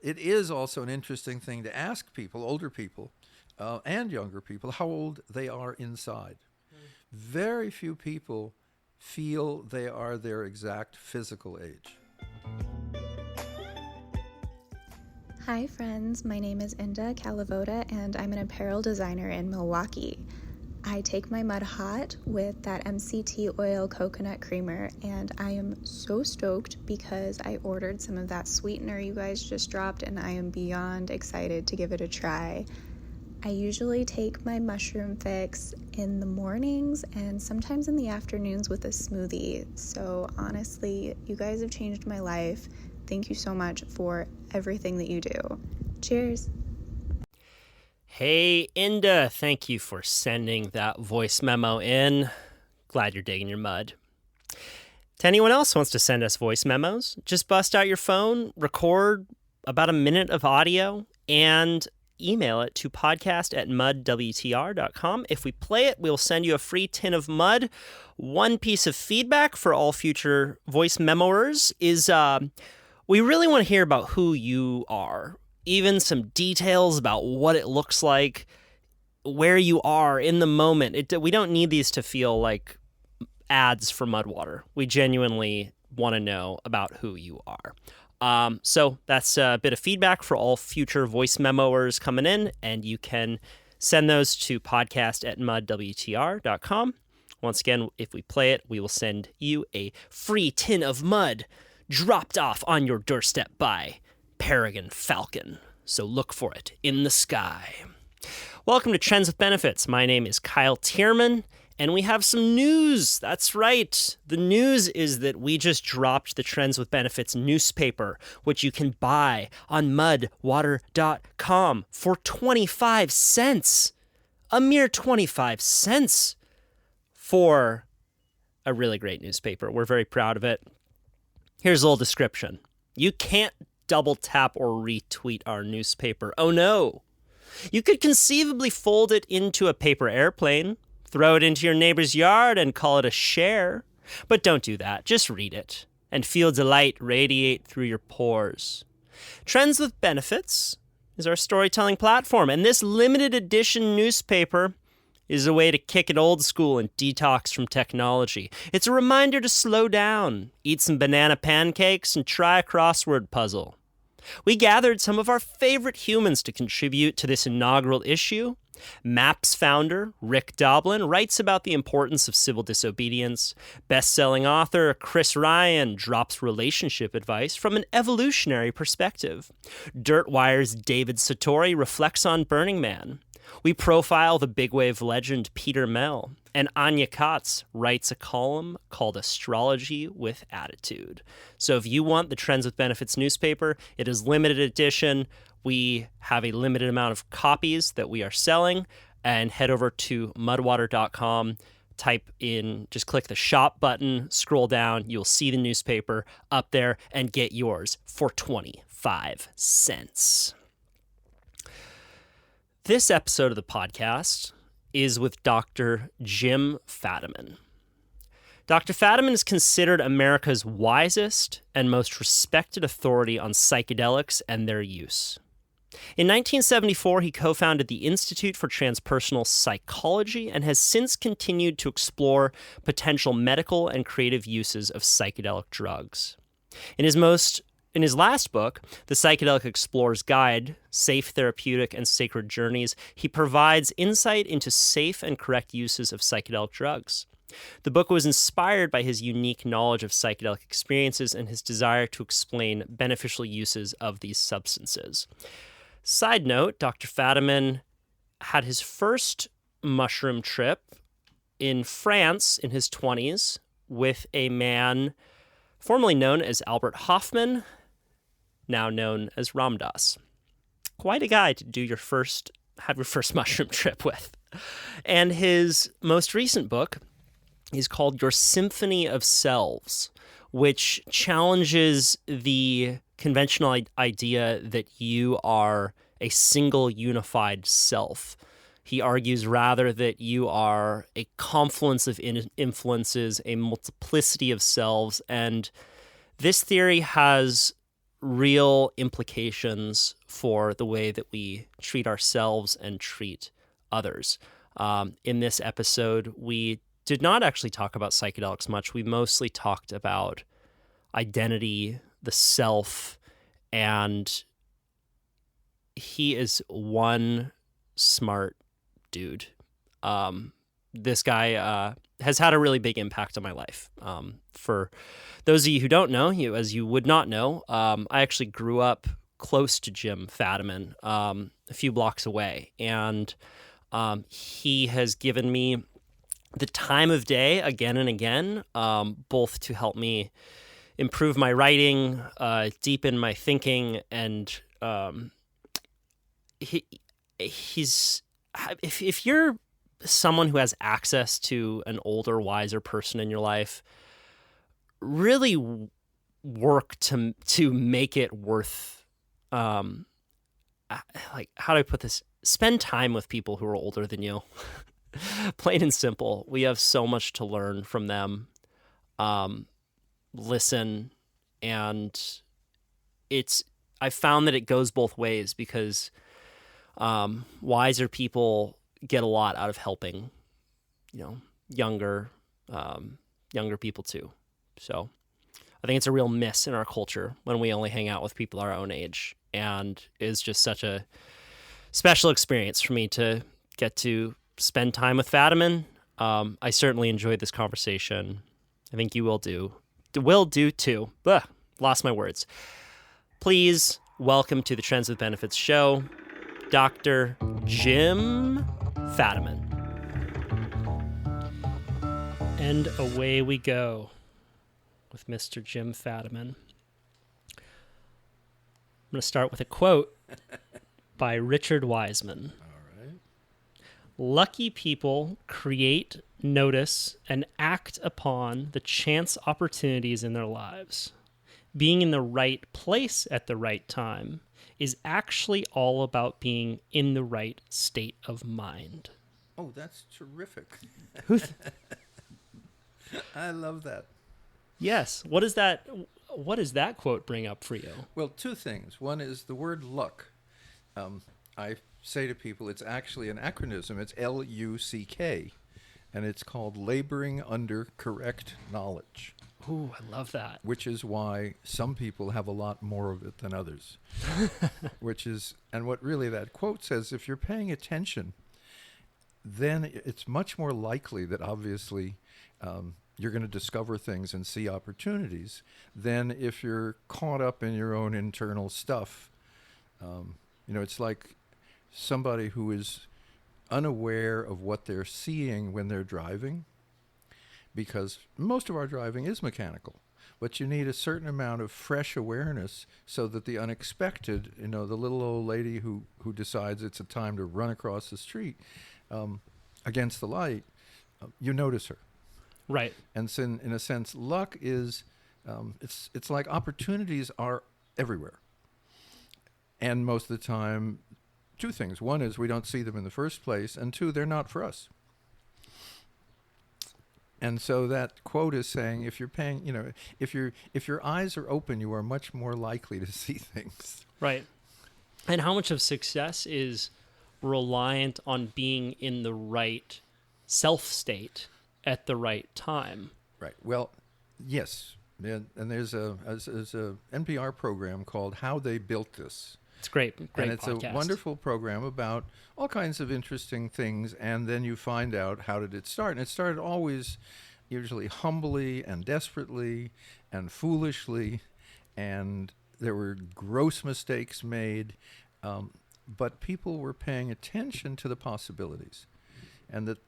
it is also an interesting thing to ask people, older people and younger people, how old they are inside. Very few people feel they are their exact physical age. Hi friends, my name is Inda Calavoda and I'm an apparel designer in Milwaukee. I take my mud hot with that MCT oil coconut creamer, and I am so stoked because I ordered some of that sweetener you guys just dropped, and I am beyond excited to give it a try. I usually take my mushroom fix in the mornings and sometimes in the afternoons with a smoothie. So honestly, you guys have changed my life. Thank you so much for everything that you do. Cheers. Hey, Inda, thank you for sending that voice memo in. Glad you're digging your mud. To anyone else who wants to send us voice memos, just bust out your phone, record about a minute of audio, and email it to podcast@mudwtr.com. If we play it, we'll send you a free tin of mud. One piece of feedback for all future voice memoers is we really want to hear about who you are. Even some details about what it looks like, where you are in the moment. We don't need these to feel like ads for Mudwater. We genuinely want to know about who you are. So that's a bit of feedback for all future voice memoers coming in, and you can send those to podcast@mudwtr.com. Once again, if we play it, we will send you a free tin of mud dropped off on your doorstep by Peregrine Falcon, so look for it in the sky. Welcome to Trends with Benefits. My name is Kyle Tierman, and we have some news. That's right. The news is that we just dropped the Trends with Benefits newspaper, which you can buy on mudwater.com for 25 cents. A mere 25 cents for a really great newspaper. We're very proud of it. Here's a little description. You can't double tap or retweet our newspaper. Oh no. You could conceivably fold it into a paper airplane, throw it into your neighbor's yard and call it a share. But don't do that. Just read it and feel delight radiate through your pores. Trends with Benefits is our storytelling platform, and this limited edition newspaper is a way to kick it old school and detox from technology. It's a reminder to slow down, eat some banana pancakes, and try a crossword puzzle. We gathered some of our favorite humans to contribute to this inaugural issue. MAPS founder Rick Doblin writes about the importance of civil disobedience. Best-selling author Chris Ryan drops relationship advice from an evolutionary perspective. Dirtwire's David Satori reflects on Burning Man. We profile the big wave legend Peter Mell, and Anya Katz writes a column called Astrology with Attitude. So if you want the Trends with Benefits newspaper, it is limited edition. We have a limited amount of copies that we are selling, and head over to mudwater.com, type in, just click the shop button, scroll down, you'll see the newspaper up there, and get yours for 25 cents. This episode of the podcast is with Dr. Jim Fatiman. Dr. Fadiman is considered America's wisest and most respected authority on psychedelics and their use. In 1974, he co-founded the Institute for Transpersonal Psychology and has since continued to explore potential medical and creative uses of psychedelic drugs. In his last book, The Psychedelic Explorer's Guide, Safe, Therapeutic, and Sacred Journeys, he provides insight into safe and correct uses of psychedelic drugs. The book was inspired by his unique knowledge of psychedelic experiences and his desire to explain beneficial uses of these substances. Side note, Dr. Fadiman had his first mushroom trip in France in his 20s with a man formerly known as Albert Hofmann, now known as Ram Dass. Quite a guy to have your first mushroom trip with. And his most recent book is called Your Symphony of Selves, which challenges the conventional idea that you are a single unified self. He argues rather that you are a confluence of influences, a multiplicity of selves, and this theory has real implications for the way that we treat ourselves and treat others. In this episode, we did not actually talk about psychedelics much. We mostly talked about identity, the self, and he is one smart dude. This guy has had a really big impact on my life. For those of you who don't know, as you would not know, I actually grew up close to Jim Fatiman, a few blocks away, and he has given me the time of day again and again, both to help me improve my writing, deepen my thinking, and he's if you're someone who has access to an older, wiser person in your life, really work to make it worth, like, how do I put this? Spend time with people who are older than you. Plain and simple. We have so much to learn from them. Listen, and I found that it goes both ways, because wiser people get a lot out of helping, younger people too. So I think it's a real miss in our culture when we only hang out with people our own age, and it's just such a special experience for me to get to spend time with Fadiman. I certainly enjoyed this conversation. I think you will do. Will do too. Lost my words. Please welcome to the Trends with Benefits show, Dr. Jim Fatiman. And away we go with Mr. Jim Fatiman. I'm going to start with a quote by Richard Wiseman. All right. Lucky people create, notice, and act upon the chance opportunities in their lives. Being in the right place at the right time is actually all about being in the right state of mind. Oh, that's terrific. I love that. Yes. What does that quote bring up for you? Well, two things. One is the word luck. I say to people, it's actually an acronym. It's LUCK, and it's called Laboring Under Correct Knowledge. Ooh, I love that. Which is why some people have a lot more of it than others. And what really that quote says, if you're paying attention, then it's much more likely that obviously you're going to discover things and see opportunities than if you're caught up in your own internal stuff. It's like somebody who is unaware of what they're seeing when they're driving, because most of our driving is mechanical, but you need a certain amount of fresh awareness so that the unexpected, the little old lady who decides it's a time to run across the street against the light, you notice her. Right. And so in a sense, luck is, it's like opportunities are everywhere. And most of the time, two things. One is we don't see them in the first place, and two, they're not for us. And so that quote is saying, if you're paying, if your eyes are open, you are much more likely to see things. Right. And how much of success is reliant on being in the right self state at the right time? Right. Well, yes. And there's a NPR program called How They Built This. It's great. And it's podcast. A wonderful program about all kinds of interesting things, and then you find out how did it start. And it started always usually humbly and desperately and foolishly, and there were gross mistakes made, but people were paying attention to the possibilities. And that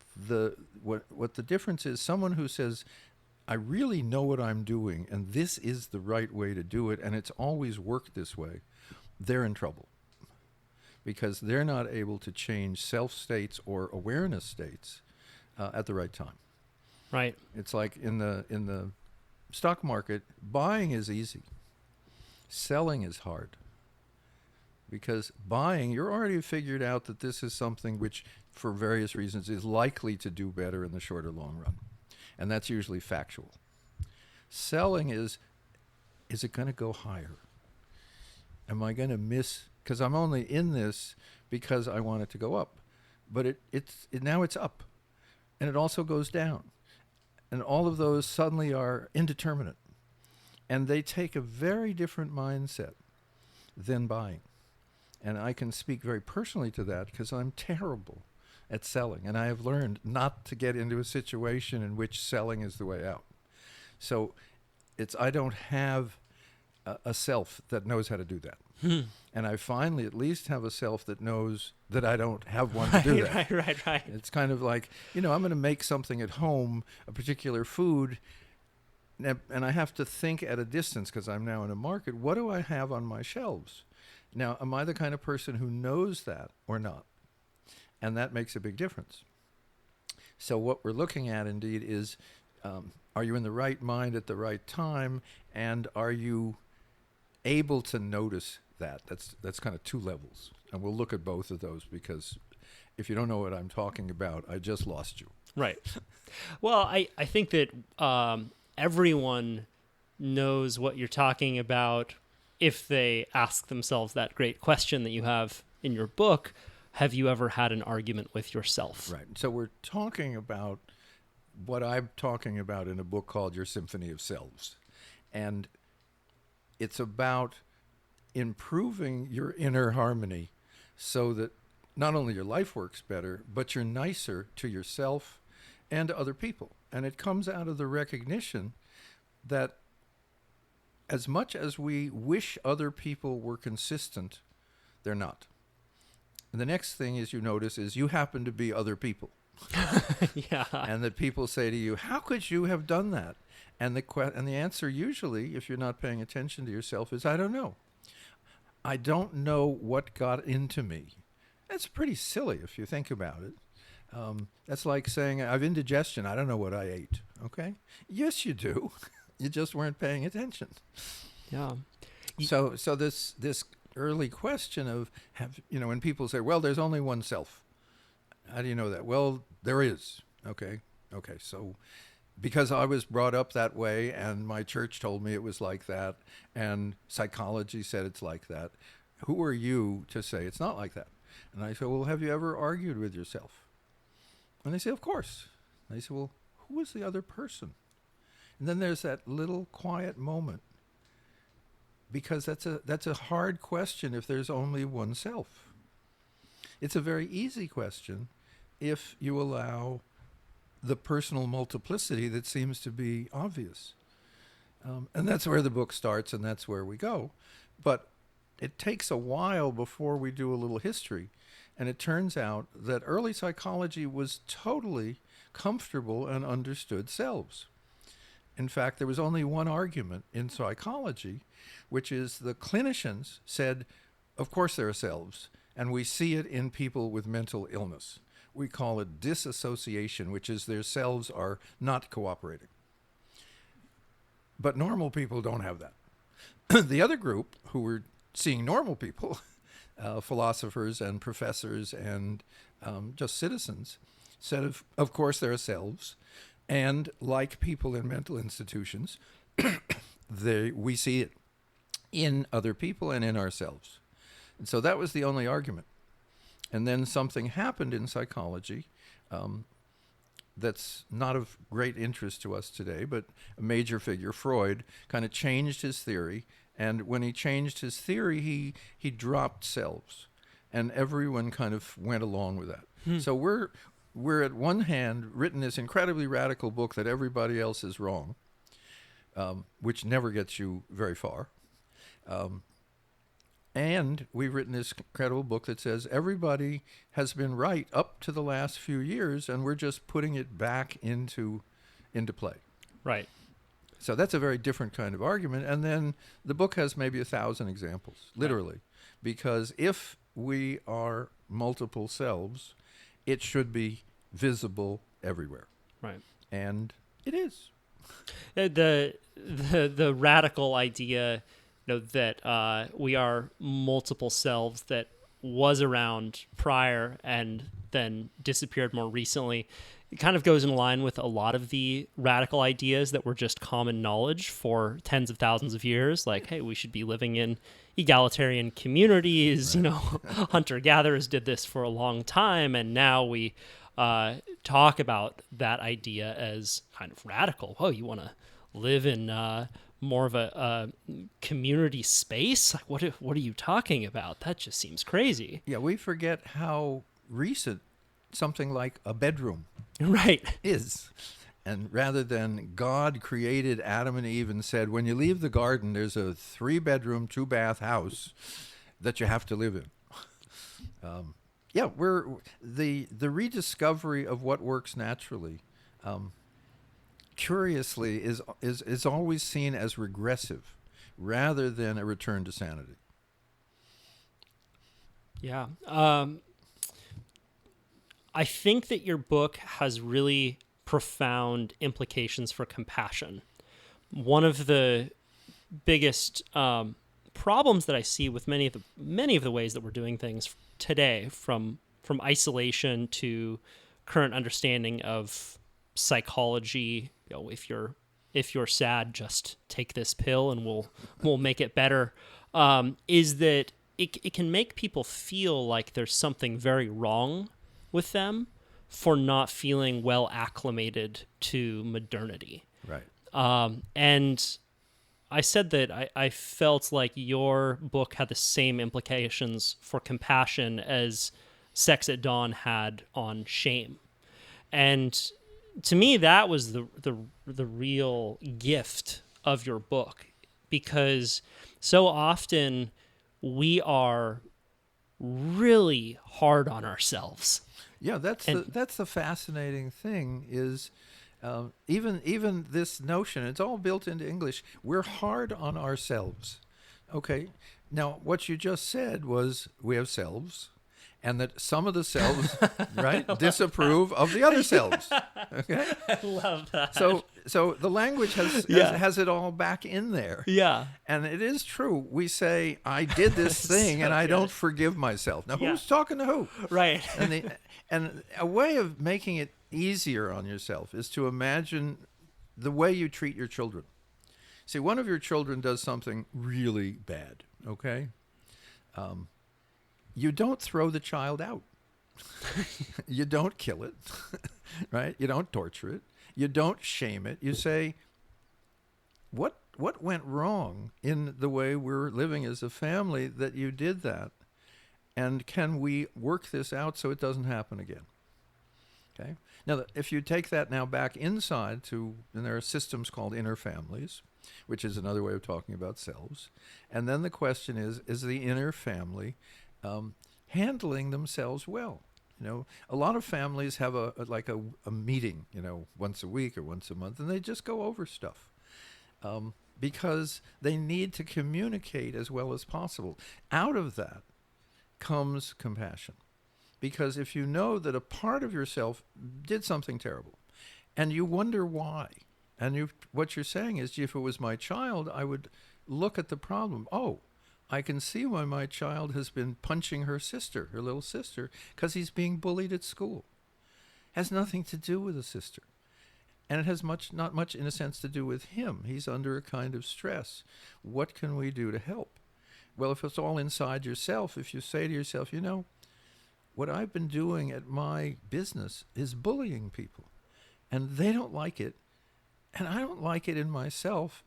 what the difference is, someone who says, I really know what I'm doing, and this is the right way to do it, and it's always worked this way, they're in trouble, because they're not able to change self-states or awareness states at the right time. Right. It's like in the stock market, buying is easy. Selling is hard. Because buying, you're already figured out that this is something which, for various reasons, is likely to do better in the short or long run. And that's usually factual. Selling is it going to go higher? Am I going to miss, because I'm only in this because I want it to go up. But now it's up. And it also goes down. And all of those suddenly are indeterminate. And they take a very different mindset than buying. And I can speak very personally to that because I'm terrible at selling. And I have learned not to get into a situation in which selling is the way out. So I don't have a self that knows how to do that. And I finally at least have a self that knows that I don't have one to do that. Right. It's kind of like, I'm going to make something at home, a particular food, and I have to think at a distance because I'm now in a market. What do I have on my shelves? Now, am I the kind of person who knows that or not? And that makes a big difference. So what we're looking at indeed is, are you in the right mind at the right time? And are you able to notice that? That's kind of two levels. And we'll look at both of those because if you don't know what I'm talking about, I just lost you. Right. Well, I think that everyone knows what you're talking about if they ask themselves that great question that you have in your book. Have you ever had an argument with yourself? Right. So we're talking about what I'm talking about in a book called Your Symphony of Selves. And it's about improving your inner harmony so that not only your life works better, but you're nicer to yourself and to other people. And it comes out of the recognition that as much as we wish other people were consistent, they're not. And the next thing is you notice is you happen to be other people. Yeah. And that people say to you, how could you have done that? And the answer usually, if you're not paying attention to yourself, is I don't know. I don't know what got into me. That's pretty silly if you think about it. That's like saying, I have indigestion. I don't know what I ate. Okay? Yes, you do. You just weren't paying attention. Yeah. So this early question of, when people say, well, there's only one self. How do you know that? Well, there is. Okay. So because I was brought up that way and my church told me it was like that and psychology said it's like that, who are you to say it's not like that? And I said, well, have you ever argued with yourself? And they say, of course. And I say, well, who is the other person? And then there's that little quiet moment because that's a hard question if there's only one self. It's a very easy question if you allow the personal multiplicity that seems to be obvious. And that's where the book starts and that's where we go. But it takes a while before we do a little history. And it turns out that early psychology was totally comfortable and understood selves. In fact, there was only one argument in psychology, which is the clinicians said, of course there are selves, and we see it in people with mental illness. We call it disassociation, which is their selves are not cooperating. But normal people don't have that. The other group, who were seeing normal people, philosophers and professors and just citizens, said, of course there are selves, and like people in mental institutions, we see it in other people and in ourselves. And so that was the only argument. And then something happened in psychology that's not of great interest to us today, but a major figure, Freud, kind of changed his theory. And when he changed his theory, he dropped selves. And everyone kind of went along with that. So we're at one hand written this incredibly radical book that everybody else is wrong, which never gets you very far. And we've written this incredible book that says everybody has been right up to the last few years, and we're just putting it back into play. Right. So that's a very different kind of argument. And then the book has maybe 1,000 examples, literally, right. Because if we are multiple selves, it should be visible everywhere. Right. And it is. The radical idea, that we are multiple selves that was around prior and then disappeared more recently. It kind of goes in line with a lot of the radical ideas that were just common knowledge for tens of thousands of years. Like, hey, we should be living in egalitarian communities. Right. Hunter-gatherers did this for a long time, and now we talk about that idea as kind of radical. Oh, you want to live in more of a community space? Like, what are you talking about? That just seems crazy. Yeah, we forget how recent something like a bedroom Right. is. And rather than God created Adam and Eve and said, when you leave the garden, there's a 3-bedroom, 2-bath house that you have to live in. We're the rediscovery of what works naturally. Curiously, is always seen as regressive rather than a return to sanity. Yeah. I think that your book has really profound implications for compassion. One of the biggest problems that I see with many of the ways that we're doing things today, from isolation to current understanding of psychology, if you're sad, just take this pill and we'll make it better, is that it can make people feel like there's something very wrong with them for not feeling well acclimated to modernity. Right. And I said that I felt like your book had the same implications for compassion as Sex at Dawn had on shame. And to me, that was the real gift of your book, because so often we are really hard on ourselves. Yeah, that's the fascinating thing is even this notion, it's all built into English, we're hard on ourselves. Okay, now what you just said was we have selves, and that some of the selves, right, disapprove of the other selves. Okay, I love that. So the language has it all back in there. Yeah. And it is true. We say, I did this thing and I don't forgive myself. Now, who's talking to who? Right. And a way of making it easier on yourself is to imagine the way you treat your children. See, one of your children does something really bad, okay? You don't throw the child out. You don't kill it, right? You don't torture it. You don't shame it. You say, what went wrong in the way we're living as a family that you did that? And can we work this out so it doesn't happen again? Okay. Now, if you take that now back inside and there are systems called inner families, which is another way of talking about selves. And then the question is the inner family handling themselves well? A lot of families have a meeting, once a week or once a month, and they just go over stuff because they need to communicate as well as possible. Out of that comes compassion, because if you know that a part of yourself did something terrible, and you wonder why, and what you're saying is, if it was my child, I would look at the problem. Oh, I can see why my child has been punching her little sister, because he's being bullied at school. Has nothing to do with the sister. And it has not much, in a sense, to do with him. He's under a kind of stress. What can we do to help? Well, if it's all inside yourself, if you say to yourself, what I've been doing at my business is bullying people, and they don't like it, and I don't like it in myself.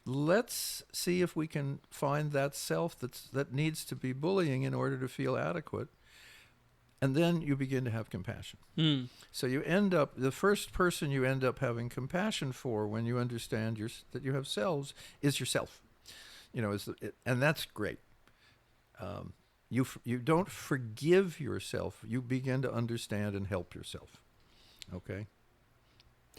Let's see if we can find that self that needs to be bullying in order to feel adequate. And then you begin to have compassion. So you end up, the first person you end up having compassion for when you understand that you have selves is yourself. And that's great. You don't forgive yourself. You begin to understand and help yourself. Okay?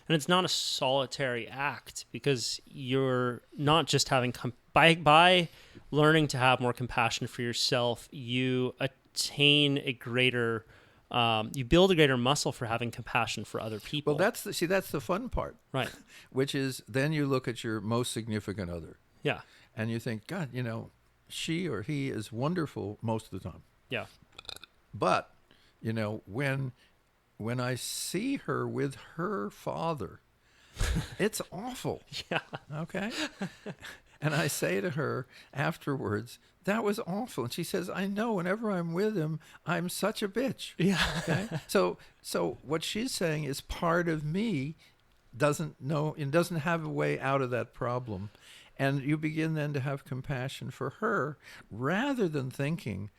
And it's not a solitary act, because you're not just having by learning to have more compassion for yourself, you attain you build a greater muscle for having compassion for other people. Well, that's the fun part, right? Which is then you look at your most significant other, yeah, and you think, God, she or he is wonderful most of the time, yeah, but when I see her with her father, it's awful. Yeah. Okay. And I say to her afterwards, that was awful. And she says, I know, whenever I'm with him, I'm such a bitch. Yeah. Okay. So what she's saying is part of me doesn't know and doesn't have a way out of that problem. And you begin then to have compassion for her rather than thinking,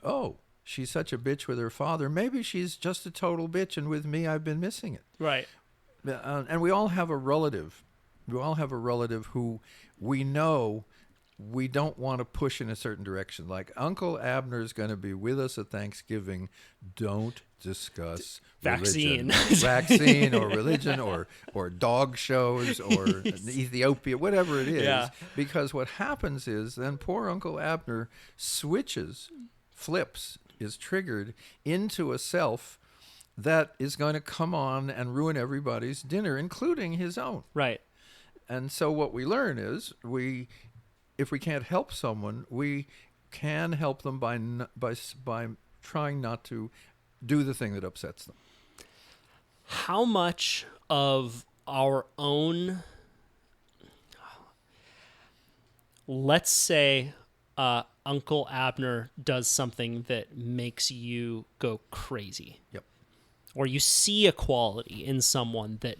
oh, she's such a bitch with her father. Maybe she's just a total bitch, and with me, I've been missing it. Right. And we all have a relative. We all have a relative who we know we don't want to push in a certain direction. Like Uncle Abner's going to be with us at Thanksgiving. Don't discuss vaccine, vaccine or religion or dog shows or Ethiopia, whatever it is. Yeah. Because what happens is then poor Uncle Abner flips, is triggered into a self that is going to come on and ruin everybody's dinner, including his own. Right. And so what we learn is if we can't help someone, we can help them by trying not to do the thing that upsets them. How much of our own, let's say, Uncle Abner does something that makes you go crazy. Yep. Or you see a quality in someone that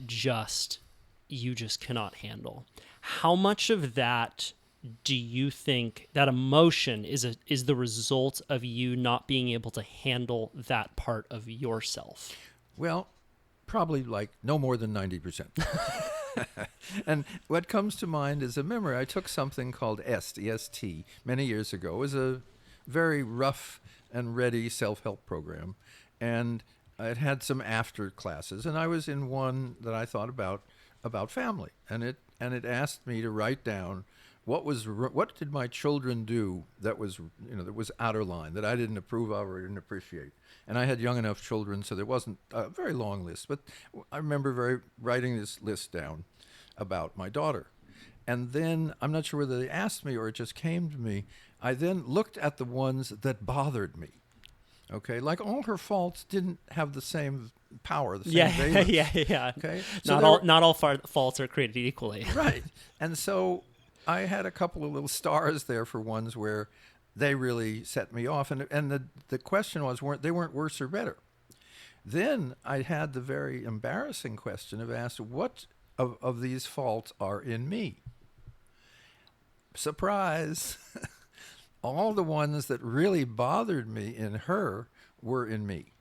you just cannot handle. How much of that do you think that emotion is the result of you not being able to handle that part of yourself? Well, probably like no more than 90%. And what comes to mind is a memory. I took something called EST, many years ago. It was a very rough and ready self-help program. And it had some after classes. And I was in one that I thought about family. And it asked me to write down what did my children do that was out of line, that I didn't approve of or didn't appreciate. And I had young enough children, so there wasn't a very long list. But I remember writing this list down about my daughter. And then, I'm not sure whether they asked me or it just came to me, I then looked at the ones that bothered me. Okay, like all her faults didn't have the same power, the same valence. Yeah. Okay, not all faults are created equally. Right. And so I had a couple of little stars there for ones where they really set me off. And the question was, they weren't worse or better. Then I had the very embarrassing question of asked, what of these faults are in me? Surprise. All the ones that really bothered me in her were in me.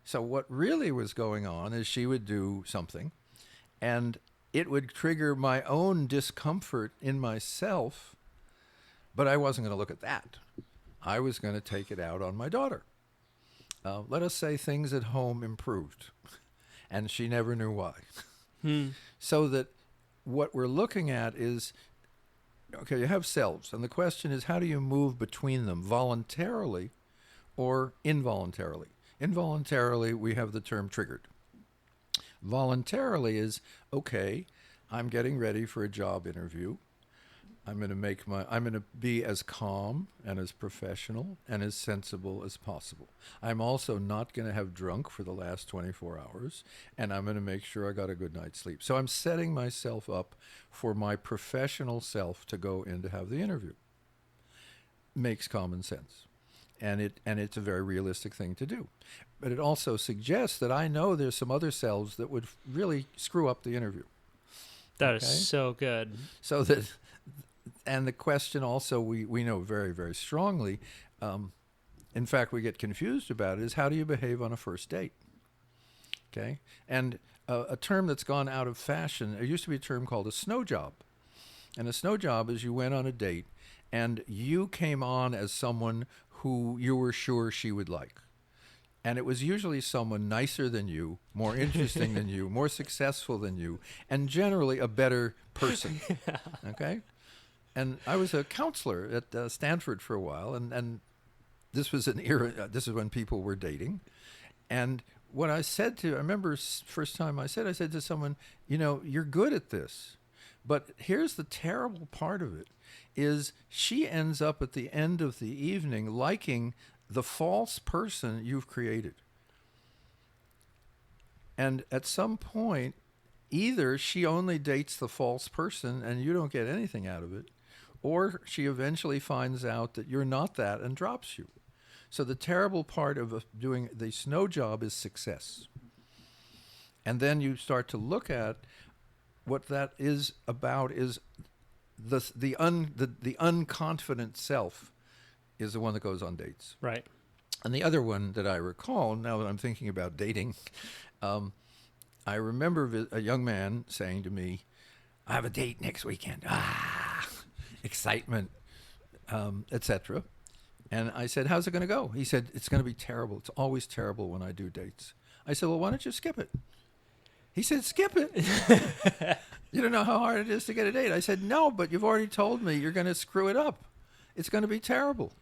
So what really was going on is she would do something, and it would trigger my own discomfort in myself, but I wasn't going to look at that. I was going to take it out on my daughter. Let us say things at home improved, and she never knew why. So that what we're looking at is, okay, you have selves, and the question is, how do you move between them, voluntarily or involuntarily? Involuntarily, we have the term triggered. Voluntarily is, okay, I'm getting ready for a job interview. I'm going to be as calm and as professional and as sensible as possible. I'm also not going to have drunk for the last 24 hours, and I'm going to make sure I got a good night's sleep. So I'm setting myself up for my professional self to go in to have the interview. Makes common sense. And it's a very realistic thing to do. But it also suggests that I know there's some other selves that would really screw up the interview. That is so good. So that, and the question also we know very, very strongly, in fact, we get confused about it, is how do you behave on a first date? Okay? And a term that's gone out of fashion, there used to be a term called a snow job. And a snow job is you went on a date and you came on as someone who you were sure she would like. And it was usually someone nicer than you, more interesting than you, more successful than you, and generally a better person. Okay? And I was a counselor at Stanford for a while, and this was an era, this is when people were dating. And what I remember first time I said to someone, you're good at this. But here's the terrible part of it, is she ends up at the end of the evening liking the false person you've created. And at some point, either she only dates the false person and you don't get anything out of it, or she eventually finds out that you're not that and drops you. So the terrible part of doing the snow job is success. And then you start to look at what that is about is the unconfident self is the one that goes on dates. Right. And the other one that I recall, now that I'm thinking about dating, I remember a young man saying to me, I have a date next weekend. Excitement, etc. And I said, how's it going to go? He said, it's going to be terrible. It's always terrible when I do dates. I said, well, why don't you skip it? He said, skip it. You don't know how hard it is to get a date. I said, no, but you've already told me you're going to screw it up. It's going to be terrible.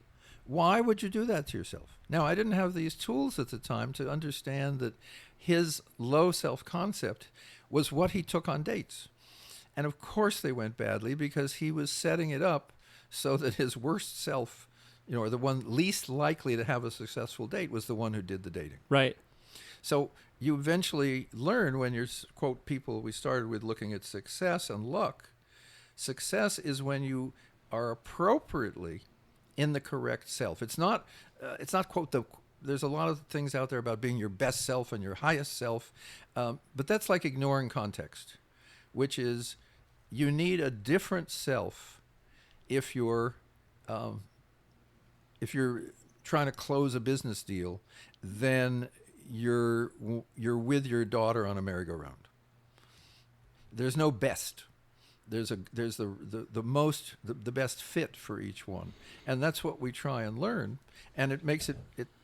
Why would you do that to yourself? Now, I didn't have these tools at the time to understand that his low self-concept was what he took on dates. And of course they went badly because he was setting it up so that his worst self, or the one least likely to have a successful date was the one who did the dating. Right. So you eventually learn when you're, quote, people, we started with looking at success and luck. Success is when you are appropriately in the correct self. It's not quote, there's a lot of things out there about being your best self and your highest self, but that's like ignoring context, which is you need a different self if you're trying to close a business deal than you're with your daughter on a merry-go-round. There's no best. There's the best fit for each one, and that's what we try and learn. And it makes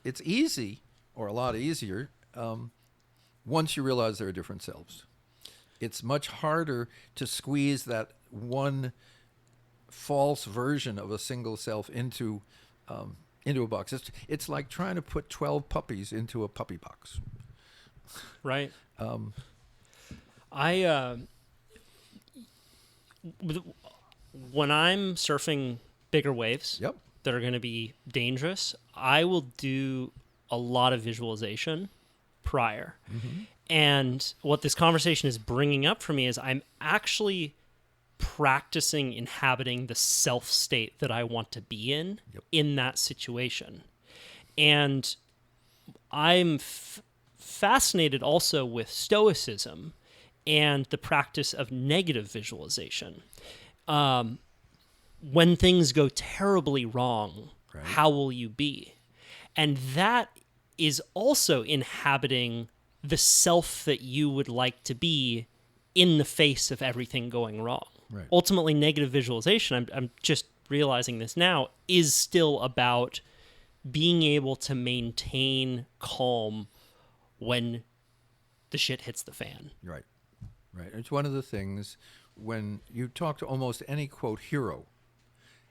it's easy, or a lot easier, once you realize there are different selves. It's much harder to squeeze that one false version of a single self into a box. It's like trying to put 12 puppies into a puppy box. Right. When I'm surfing bigger waves that are going to be dangerous, I will do a lot of visualization prior. Mm-hmm. And what this conversation is bringing up for me is I'm actually practicing inhabiting the self state that I want to be in that situation. And I'm fascinated also with Stoicism and the practice of negative visualization. When things go terribly wrong, how will you be? And that is also inhabiting the self that you would like to be in the face of everything going wrong. Right. Ultimately, negative visualization, I'm just realizing this now, is still about being able to maintain calm when the shit hits the fan. Right. It's one of the things when you talk to almost any, quote, hero,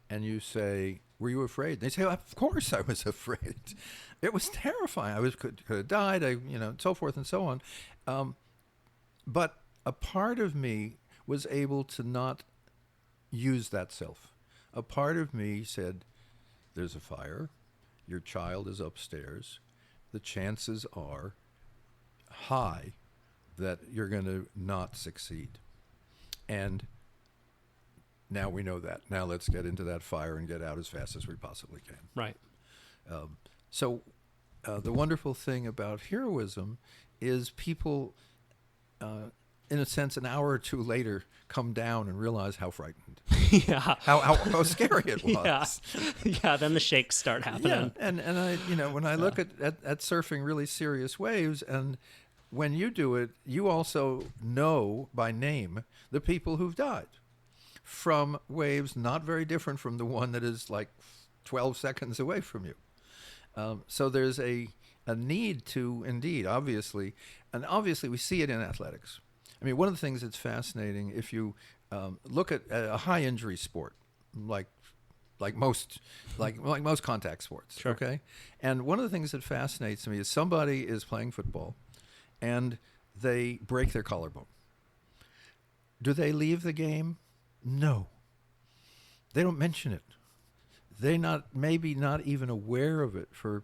and you say, were you afraid? They say, of course I was afraid. It was terrifying. I could have died, so forth and so on. But a part of me was able to not use that self. A part of me said, there's a fire. Your child is upstairs. The chances are high that you're going to not succeed. And now we know that. Now let's get into that fire and get out as fast as we possibly can. Right. So the wonderful thing about heroism is people, in a sense, an hour or two later, come down and realize how frightened. Yeah. How scary it was. Yeah. Then the shakes start happening. Yeah. And I when I look at surfing really serious waves, and when you do it, you also know by name the people who've died from waves not very different from the one that is like 12 seconds away from you. So there's a need to, indeed, obviously we see it in athletics. I mean, one of the things that's fascinating, if you look at a high injury sport, like most contact sports, sure. Okay? And one of the things that fascinates me is somebody is playing football and they break their collarbone. Do they leave the game? No. They don't mention it. They're maybe not even aware of it for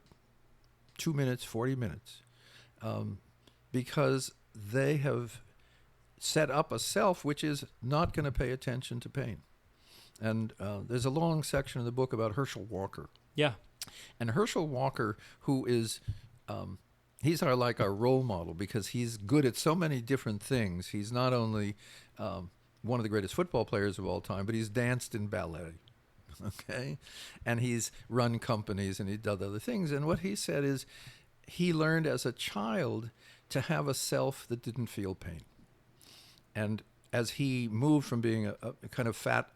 2 minutes, 40 minutes, because they have set up a self which is not going to pay attention to pain. And there's a long section in the book about Herschel Walker. Yeah. And Herschel Walker, who is, he's our role model because he's good at so many different things. He's not only one of the greatest football players of all time, but he's danced in ballet, okay? And he's run companies and he's done other things. And what he said is he learned as a child to have a self that didn't feel pain. And as he moved from being a kind of fat,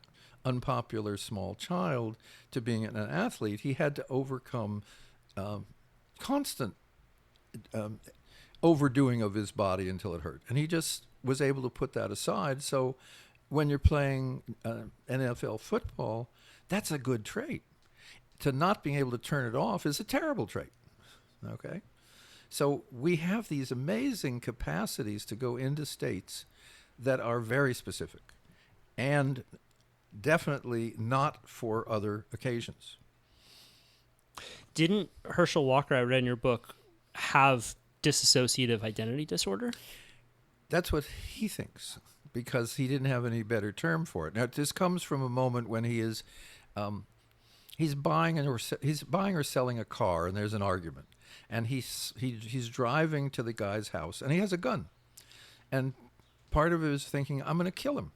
unpopular small child to being an athlete, he had to overcome constant overdoing of his body until it hurt. And he just was able to put that aside. So when you're playing NFL football, that's a good trait. To not being able to turn it off is a terrible trait. Okay? So we have these amazing capacities to go into states that are very specific and definitely not for other occasions. Didn't Herschel Walker, I read in your book, have dissociative identity disorder? That's what he thinks, because he didn't have any better term for it. Now, this comes from a moment when he is, he's buying or selling a car, and there's an argument, and he's driving to the guy's house, and he has a gun, and part of it is thinking, I'm going to kill him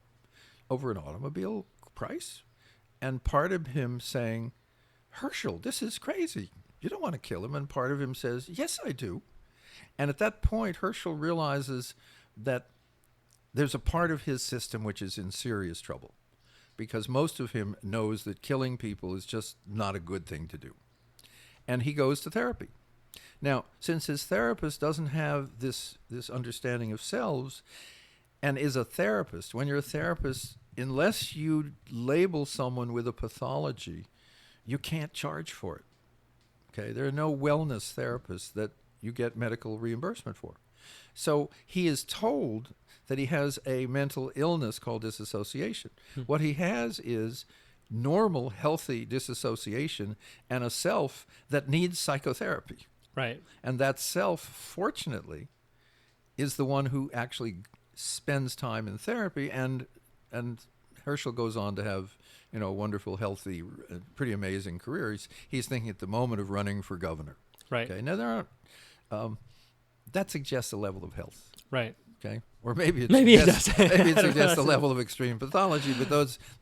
over an automobile price, and part of him saying, Herschel, this is crazy. You don't want to kill him. And part of him says, yes, I do. And at that point, Herschel realizes that there's a part of his system which is in serious trouble, because most of him knows that killing people is just not a good thing to do. And he goes to therapy. Now, since his therapist doesn't have this understanding of selves and is a therapist, when you're a therapist, unless you label someone with a pathology, you can't charge for it. Okay, there are no wellness therapists that you get medical reimbursement for. So he is told that he has a mental illness called disassociation. What he has is normal, healthy disassociation and a self that needs psychotherapy. Right. And that self, fortunately, is the one who actually spends time in therapy, and Herschel goes on to have, a wonderful, healthy, pretty amazing career. He's thinking at the moment of running for governor. Right. Okay. Now there aren't. That suggests a level of health. Right. Okay. Or maybe it does. Maybe it suggests a level of extreme pathology. But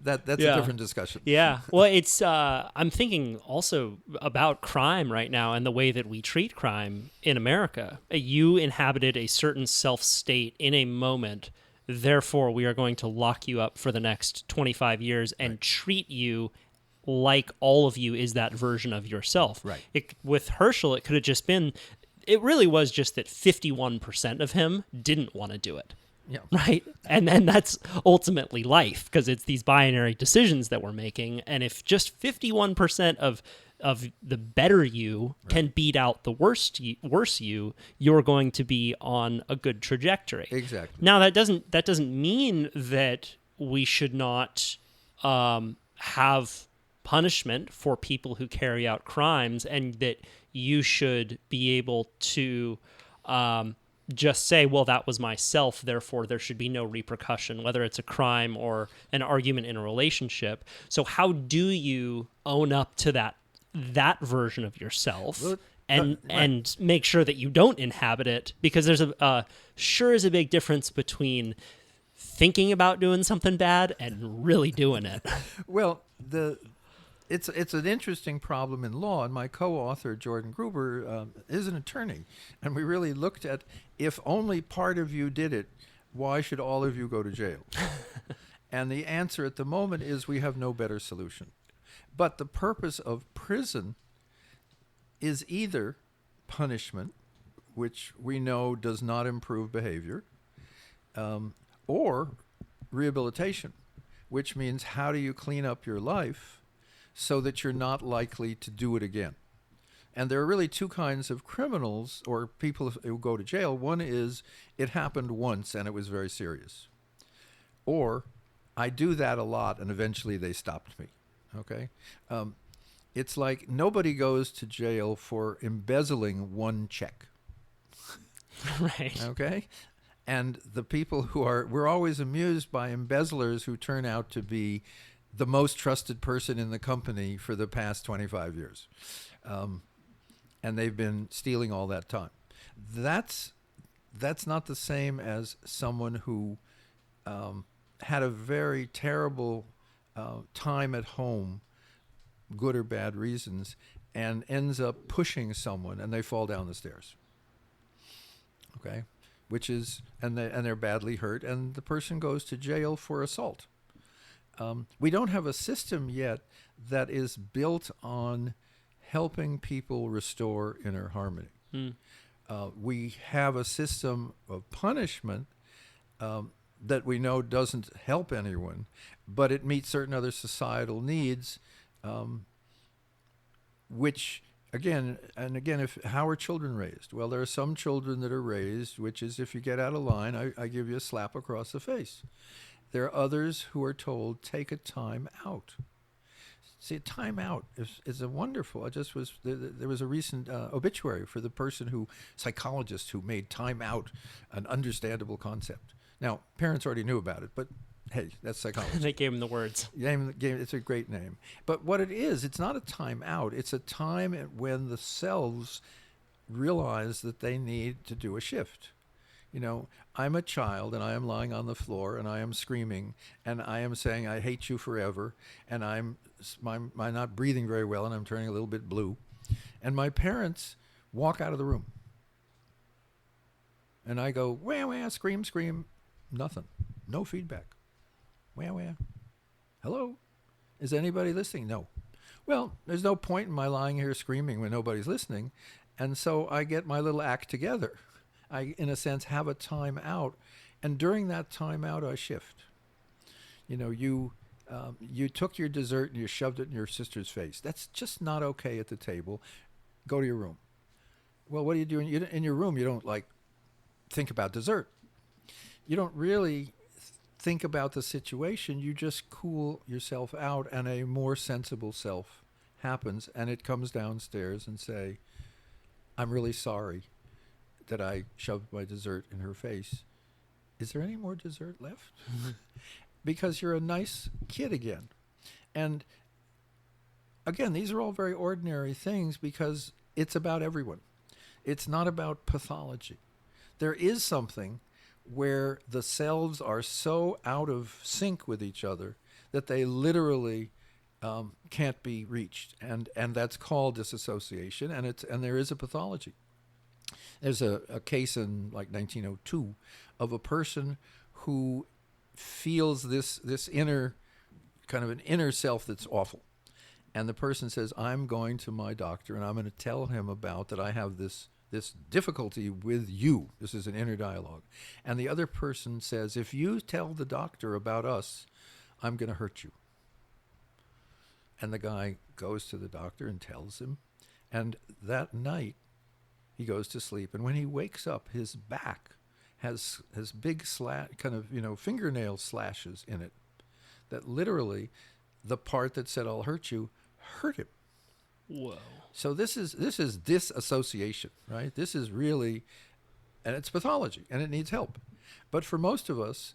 that's a different discussion. Yeah. Well, it's. I'm thinking also about crime right now and the way that we treat crime in America. You inhabited a certain self state in a moment. Therefore, we are going to lock you up for the next 25 years and treat you like all of you is that version of yourself. Right. With Herschel, it could have just been, it really was just that 51% of him didn't want to do it. Yeah. Right. And then that's ultimately life, because it's these binary decisions that we're making. And if just 51% of the better you can beat out the worse you, you're going to be on a good trajectory. Exactly. Now that doesn't mean that we should not have punishment for people who carry out crimes, and that you should be able to just say, well, that was myself, therefore there should be no repercussion, whether it's a crime or an argument in a relationship. So how do you own up to that version of yourself and make sure that you don't inhabit it? Because there's sure is a big difference between thinking about doing something bad and really doing it. Well, it's an interesting problem in law, and my co-author Jordan Gruber is an attorney, and we really looked at, if only part of you did it, why should all of you go to jail? And the answer at the moment is we have no better solution. But the purpose of prison is either punishment, which we know does not improve behavior, or rehabilitation, which means how do you clean up your life so that you're not likely to do it again. And there are really two kinds of criminals or people who go to jail. One is it happened once and it was very serious. Or I do that a lot and eventually they stopped me. Okay? It's like nobody goes to jail for embezzling one check. Right. Okay? And the people we're always amused by embezzlers who turn out to be the most trusted person in the company for the past 25 years. And they've been stealing all that time. That's not the same as someone who had a very terrible time at home, good or bad reasons, and ends up pushing someone and they fall down the stairs. Okay? Which is, and they're badly hurt, and the person goes to jail for assault. We don't have a system yet that is built on helping people restore inner harmony. We have a system of punishment that we know doesn't help anyone, but it meets certain other societal needs, which, again, how are children raised? Well, there are some children that are raised, which is if you get out of line, I give you a slap across the face. There are others who are told, take a time out. See, a time out is a wonderful. There was a recent obituary for the psychologist who made time out an understandable concept. Now, parents already knew about it, but hey, that's psychology. They gave him the words. It's a great name. But what it is, it's not a time out. It's a time when the selves realize that they need to do a shift. You know, I'm a child and I am lying on the floor and I am screaming and I am saying, I hate you forever. And I'm not breathing very well and I'm turning a little bit blue. And my parents walk out of the room. And I go, wah, wah, scream, scream. Nothing. No feedback. Wah, wah. Hello? Is anybody listening? No. Well, there's no point in my lying here screaming when nobody's listening. And so I get my little act together. I, in a sense, have a time out. And during that time out, I shift. You know, you took your dessert and you shoved it in your sister's face. That's just not okay at the table. Go to your room. Well, what are you doing? In your room, you don't, think about dessert. You don't really think about the situation. You just cool yourself out and a more sensible self happens and it comes downstairs and say, I'm really sorry that I shoved my dessert in her face. Is there any more dessert left? Because you're a nice kid again. And again, these are all very ordinary things because it's about everyone. It's not about pathology. There is something where the selves are so out of sync with each other that they literally can't be reached, and that's called disassociation, and there is a pathology. There's a case in 1902 of a person who feels this inner kind of an inner self that's awful, and the person says, I'm going to my doctor and I'm going to tell him about that I have this difficulty with you. This is an inner dialogue. And the other person says, if you tell the doctor about us, I'm going to hurt you. And the guy goes to the doctor and tells him. And that night, he goes to sleep. And when he wakes up, his back has big fingernail slashes in it. That literally, the part that said, I'll hurt you, hurt him. Whoa. So this is disassociation, right? This is really, and it's pathology, and it needs help. But for most of us,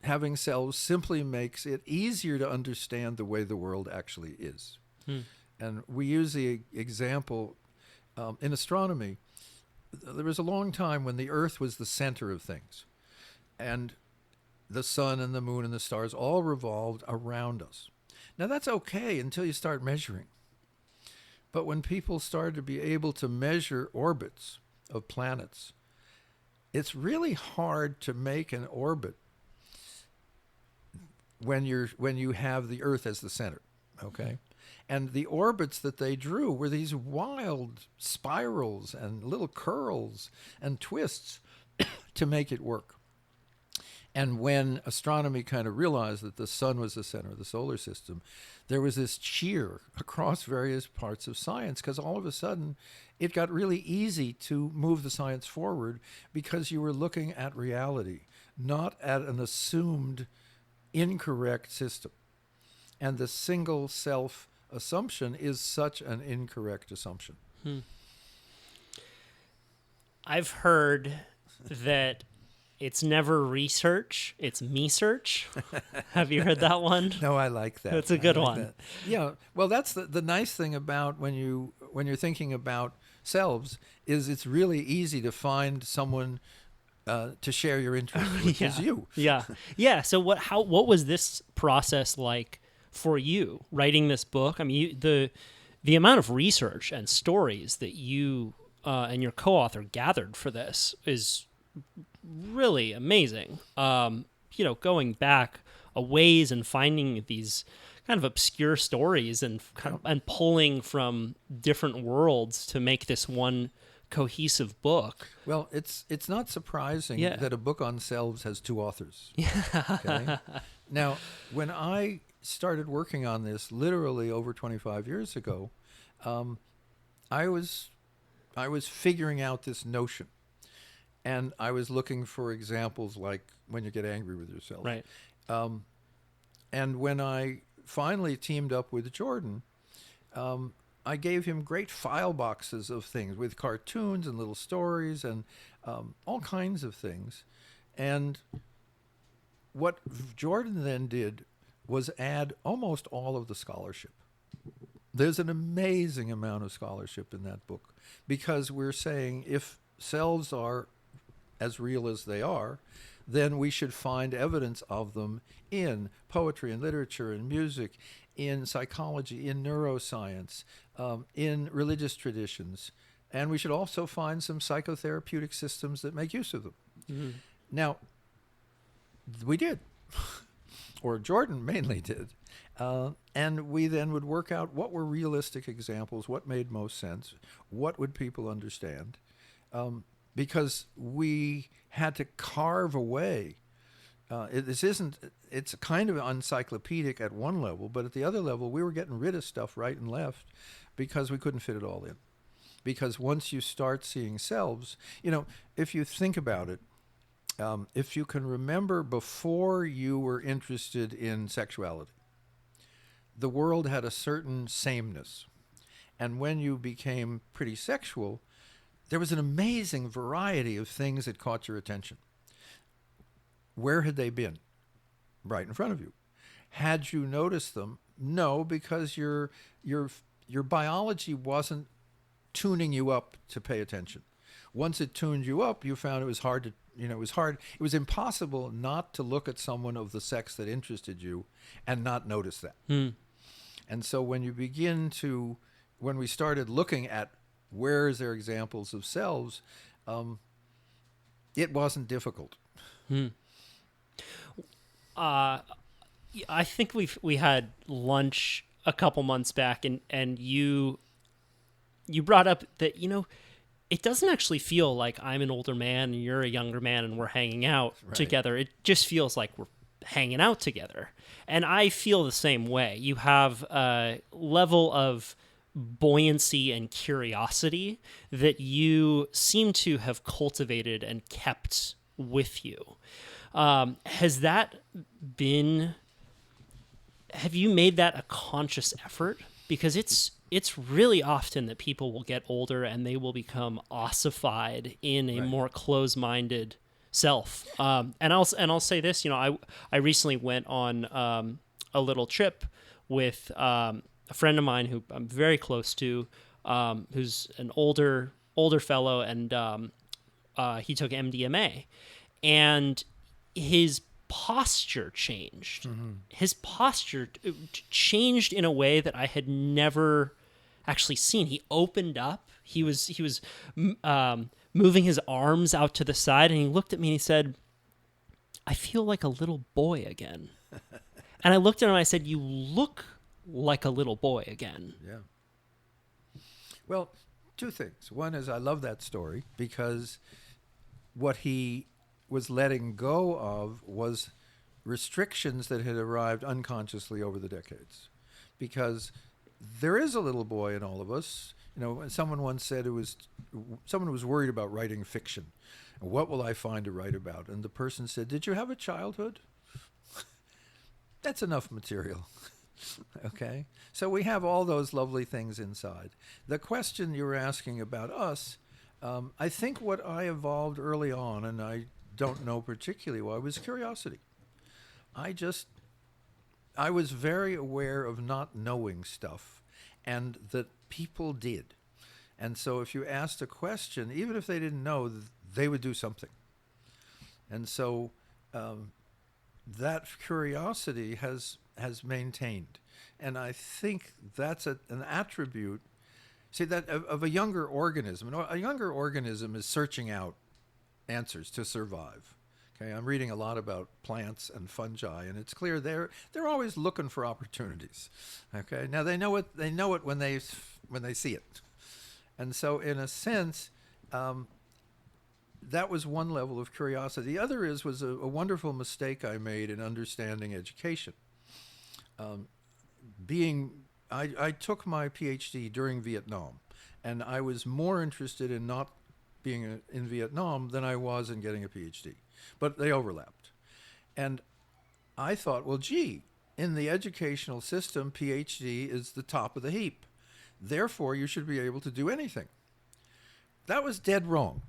having selves simply makes it easier to understand the way the world actually is. And we use the example in astronomy. There was a long time when the Earth was the center of things, and the sun and the moon and the stars all revolved around us. Now, that's okay until you start measuring. But when people start to be able to measure orbits of planets, it's really hard to make an orbit when you have the Earth as the center, okay? And the orbits that they drew were these wild spirals and little curls and twists to make it work. And when astronomy kind of realized that the sun was the center of the solar system, there was this cheer across various parts of science because all of a sudden it got really easy to move the science forward because you were looking at reality, not at an assumed incorrect system. And the single self assumption is such an incorrect assumption. I've heard that it's never research, it's me-search. Have you heard that one? No, I like that. That's a good I like one. that. Yeah. Well, that's the nice thing about when you're thinking about Selves is it's really easy to find someone to share your interest, which is you. Yeah. So what was this process like for you writing this book? I mean, the amount of research and stories that you and your co-author gathered for this is really amazing. Going back a ways and finding these kind of obscure stories and and pulling from different worlds to make this one cohesive book. Well, it's not surprising that a book on Selves has two authors. Okay? Now, when I started working on this literally over 25 years ago, I was figuring out this notion. And I was looking for examples like when you get angry with yourself. Right. And when I finally teamed up with Jordan, I gave him great file boxes of things with cartoons and little stories and all kinds of things. And what Jordan then did was add almost all of the scholarship. There's an amazing amount of scholarship in that book because we're saying if selves are as real as they are, then we should find evidence of them in poetry and literature and music, in psychology, in neuroscience, in religious traditions. And we should also find some psychotherapeutic systems that make use of them. Mm-hmm. Now, we did, or Jordan mainly did. And we then would work out what were realistic examples, what made most sense, what would people understand. Because we had to carve away. It's kind of encyclopedic at one level, but at the other level, we were getting rid of stuff right and left because we couldn't fit it all in. Because once you start seeing selves, if you think about it, if you can remember before you were interested in sexuality, the world had a certain sameness. And when you became pretty sexual, there was an amazing variety of things that caught your attention. Where had they been? Right in front of you. Had you noticed them? No, because your biology wasn't tuning you up to pay attention. Once it tuned you up, you found it was hard to, it was impossible not to look at someone of the sex that interested you and not notice that. And so when we started looking at where is there examples of selves, it wasn't difficult. I think we had lunch a couple months back, and you brought up that it doesn't actually feel like I'm an older man and you're a younger man and we're hanging out together. It just feels like we're hanging out together, and I feel the same way. You have a level of buoyancy and curiosity that you seem to have cultivated and kept with you. Have you made that a conscious effort? Because it's really often that people will get older and they will become ossified in a more close-minded self. And I'll say this, I recently went on a little trip with a friend of mine who I'm very close to, who's an older fellow, and he took MDMA, and his posture changed. Mm-hmm. His posture changed in a way that I had never actually seen. He opened up. He was moving his arms out to the side, and he looked at me and he said, "I feel like a little boy again." And I looked at him and I said, "You look like a little boy again." Yeah. Well, two things. One is I love that story because what he was letting go of was restrictions that had arrived unconsciously over the decades. Because there is a little boy in all of us. Someone once said someone was worried about writing fiction. What will I find to write about? And the person said, "Did you have a childhood?" That's enough material. Okay? So we have all those lovely things inside. The question you were asking about us, I think what I evolved early on, and I don't know particularly why, was curiosity. I just, I was very aware of not knowing stuff and that people did. And so if you asked a question, even if they didn't know, they would do something. And so that curiosity has maintained. And I think that's an attribute, see, that of a younger organism. A younger organism is searching out answers to survive. Okay, I'm reading a lot about plants and fungi, and it's clear they're always looking for opportunities. Okay, now they know it when they see it, and so in a sense, that was one level of curiosity. The other was a wonderful mistake I made in understanding education. I took my Ph.D. during Vietnam, and I was more interested in not being in Vietnam than I was in getting a Ph.D. But they overlapped. And I thought, well, gee, in the educational system, Ph.D. is the top of the heap. Therefore, you should be able to do anything. That was dead wrong,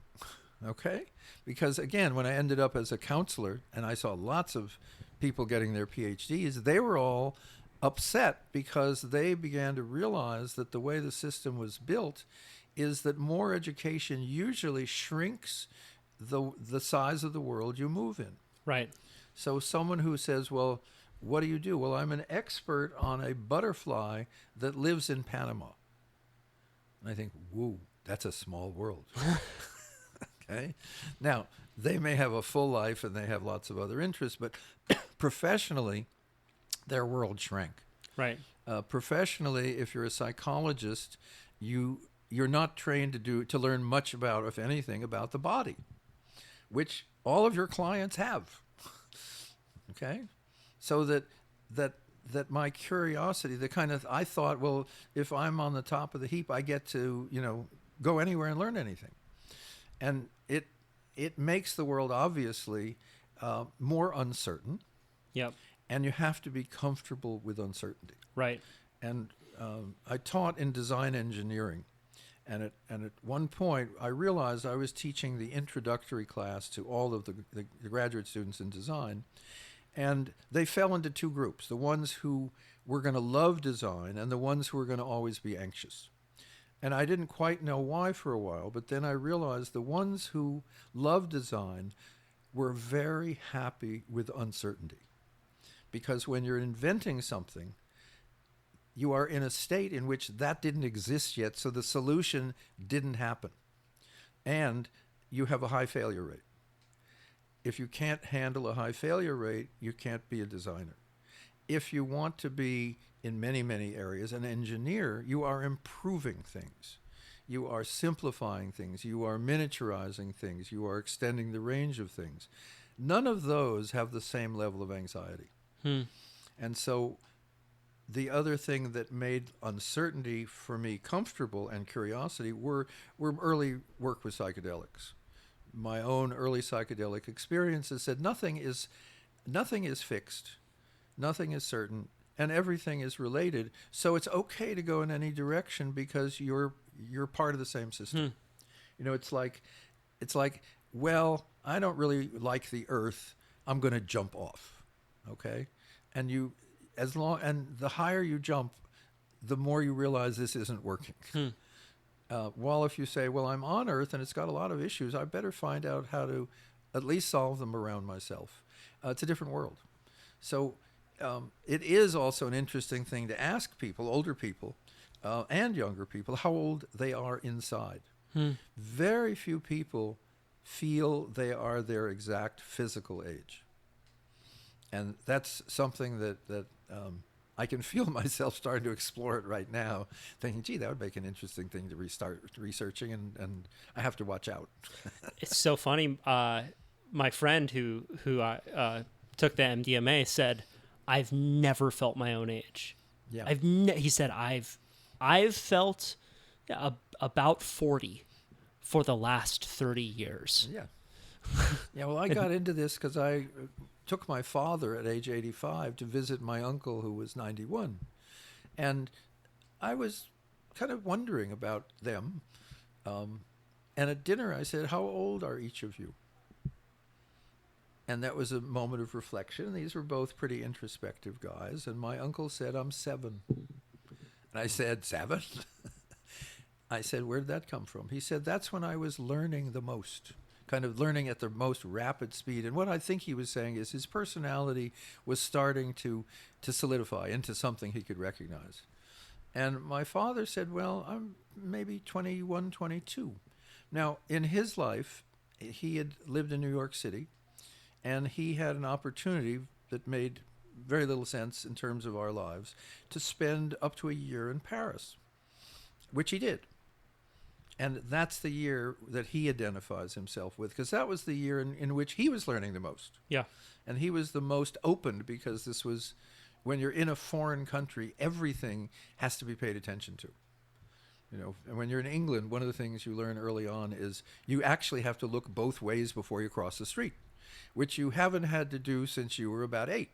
okay? Because, again, when I ended up as a counselor and I saw lots of people getting their Ph.D.s, they were all upset because they began to realize that the way the system was built is that more education usually shrinks the size of the world you move in. Right. So someone who says, well, what do you do? Well, I'm an expert on a butterfly that lives in Panama. And I think, whoa, that's a small world. Okay. Now, they may have a full life and they have lots of other interests, but professionally, their world shrank. Right. Professionally, if you're a psychologist, you're not trained to learn much about, if anything, about the body, which all of your clients have. Okay, so that my curiosity, I thought, well, if I'm on the top of the heap, I get to go anywhere and learn anything, and it makes the world obviously more uncertain. Yep. And you have to be comfortable with uncertainty. Right. And I taught in design engineering. And at one point, I realized I was teaching the introductory class to all of the graduate students in design. And they fell into two groups, the ones who were going to love design and the ones who were going to always be anxious. And I didn't quite know why for a while, but then I realized the ones who loved design were very happy with uncertainty. Because when you're inventing something, you are in a state in which that didn't exist yet, so the solution didn't happen. And you have a high failure rate. If you can't handle a high failure rate, you can't be a designer. If you want to be, in many, many areas, an engineer, you are improving things. You are simplifying things. You are miniaturizing things. You are extending the range of things. None of those have the same level of anxiety. And so the other thing that made uncertainty for me comfortable and curiosity were early work with psychedelics. My own early psychedelic experiences said nothing is fixed, nothing is certain, and everything is related. So it's okay to go in any direction because you're part of the same system. It's like, well, I don't really like the earth. I'm going to jump off. Okay, and the higher you jump, the more you realize this isn't working. While if you say, well, I'm on Earth and it's got a lot of issues, I better find out how to at least solve them around myself. It's a different world. So it is also an interesting thing to ask people, older people and younger people, how old they are inside. Very few people feel they are their exact physical age. And that's something that I can feel myself starting to explore it right now, thinking, gee, that would make an interesting thing to restart researching, and I have to watch out. It's so funny. My friend who took the MDMA said, I've never felt my own age. Yeah. He said, I've felt about 40 for the last 30 years. Yeah. Yeah, well, I got into this because I took my father at age 85 to visit my uncle who was 91. And I was kind of wondering about them. And And at dinner, I said, how old are each of you? And that was a moment of reflection. These were both pretty introspective guys. And my uncle said, I'm 7. And I said, 7? I said, where did that come from? He said, that's when I was learning the most, kind of learning at the most rapid speed. And what I think he was saying is his personality was starting to solidify into something he could recognize. And my father said, well, I'm maybe 21, 22. Now, in his life, he had lived in New York City, and he had an opportunity that made very little sense in terms of our lives to spend up to a year in Paris, which he did. And that's the year that he identifies himself with, because that was the year in which he was learning the most. Yeah. And he was the most open, because this was, when you're in a foreign country, everything has to be paid attention to. You know, and when you're in England, one of the things you learn early on is you actually have to look both ways before you cross the street, which you haven't had to do since you were about 8,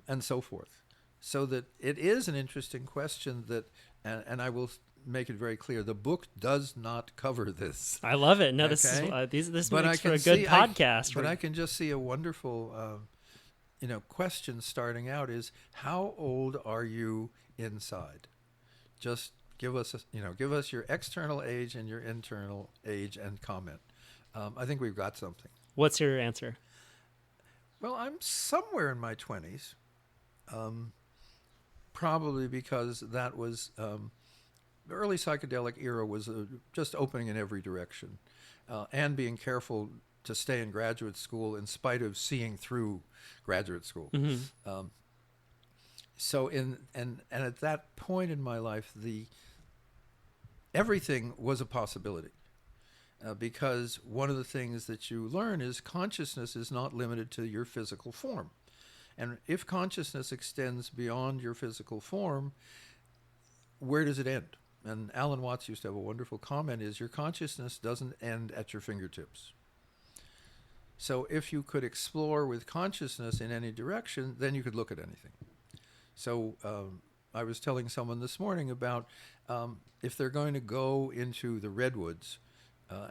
and so forth. So that it is an interesting question that, and I will make it very clear, the book does not cover this. I love it. No, Okay? this But makes I for a can good podcast. But I can just see a wonderful, question starting out is, how old are you inside? Just give us your external age and your internal age and comment. I think we've got something. What's your answer? Well, I'm somewhere in my 20s, probably because that was the early psychedelic era was just opening in every direction, and being careful to stay in graduate school in spite of seeing through graduate school. Mm-hmm. So at that point in my life, everything was a possibility. Because one of the things that you learn is consciousness is not limited to your physical form. And if consciousness extends beyond your physical form, where does it end? And Alan Watts used to have a wonderful comment, is your consciousness doesn't end at your fingertips. So if you could explore with consciousness in any direction, then you could look at anything. So I was telling someone this morning about if they're going to go into the redwoods,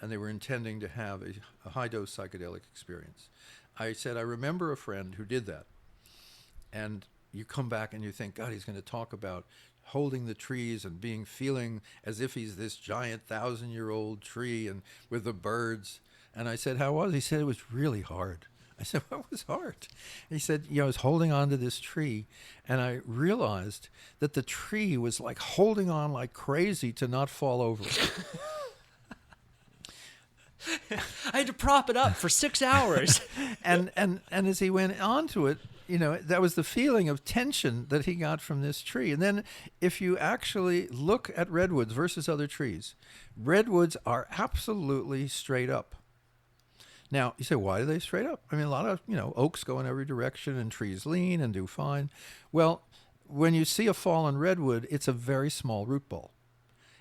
and they were intending to have a high-dose psychedelic experience. I said, I remember a friend who did that. And you come back and you think, God, he's going to talk about holding the trees and feeling as if he's this giant 1,000-year-old tree and with the birds. And I said, how was it? He said, it was really hard. I said, what was hard? He said, I was holding on to this tree, and I realized that the tree was like holding on like crazy to not fall over. I had to prop it up for 6 hours. and as he went on to it, that was the feeling of tension that he got from this tree. And then if you actually look at redwoods versus other trees, redwoods are absolutely straight up. Now, you say, why are they straight up? I mean, a lot of, oaks go in every direction and trees lean and do fine. Well, when you see a fallen redwood, it's a very small root ball.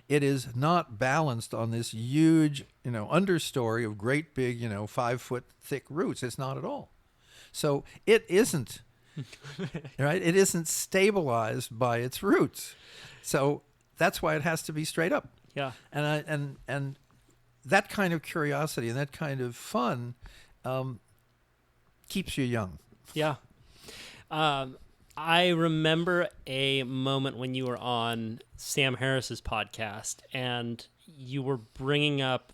It is not balanced on this huge, understory of great big, 5-foot thick roots. It's not at all. So it isn't, right? It isn't stabilized by its roots. So that's why it has to be straight up. Yeah. And that kind of curiosity and that kind of fun keeps you young. Yeah. I remember a moment when you were on Sam Harris's podcast and you were bringing up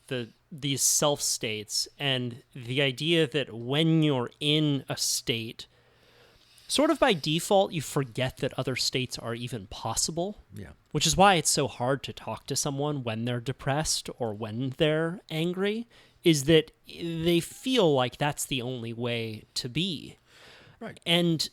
these self states and the idea that when you're in a state, sort of by default, you forget that other states are even possible. Yeah. Which is why it's so hard to talk to someone when they're depressed or when they're angry, is that they feel like that's the only way to be. Right. And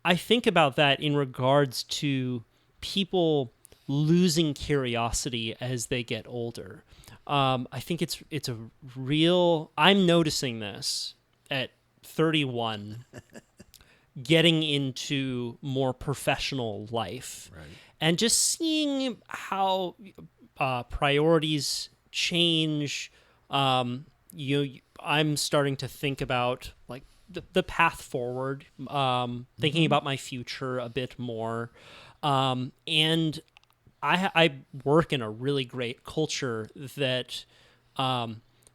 I think about that in regards to people losing curiosity as they get older. I think it's a real... I'm noticing this at 31, getting into more professional life. Right. And just seeing how priorities change. I'm starting to think about like the path forward, thinking about my future a bit more. And I work in a really great culture that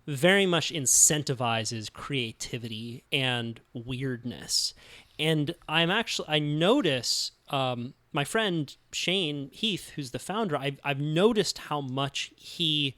very much incentivizes creativity and weirdness. And I notice my friend Shane Heath, who's the founder, I've noticed how much he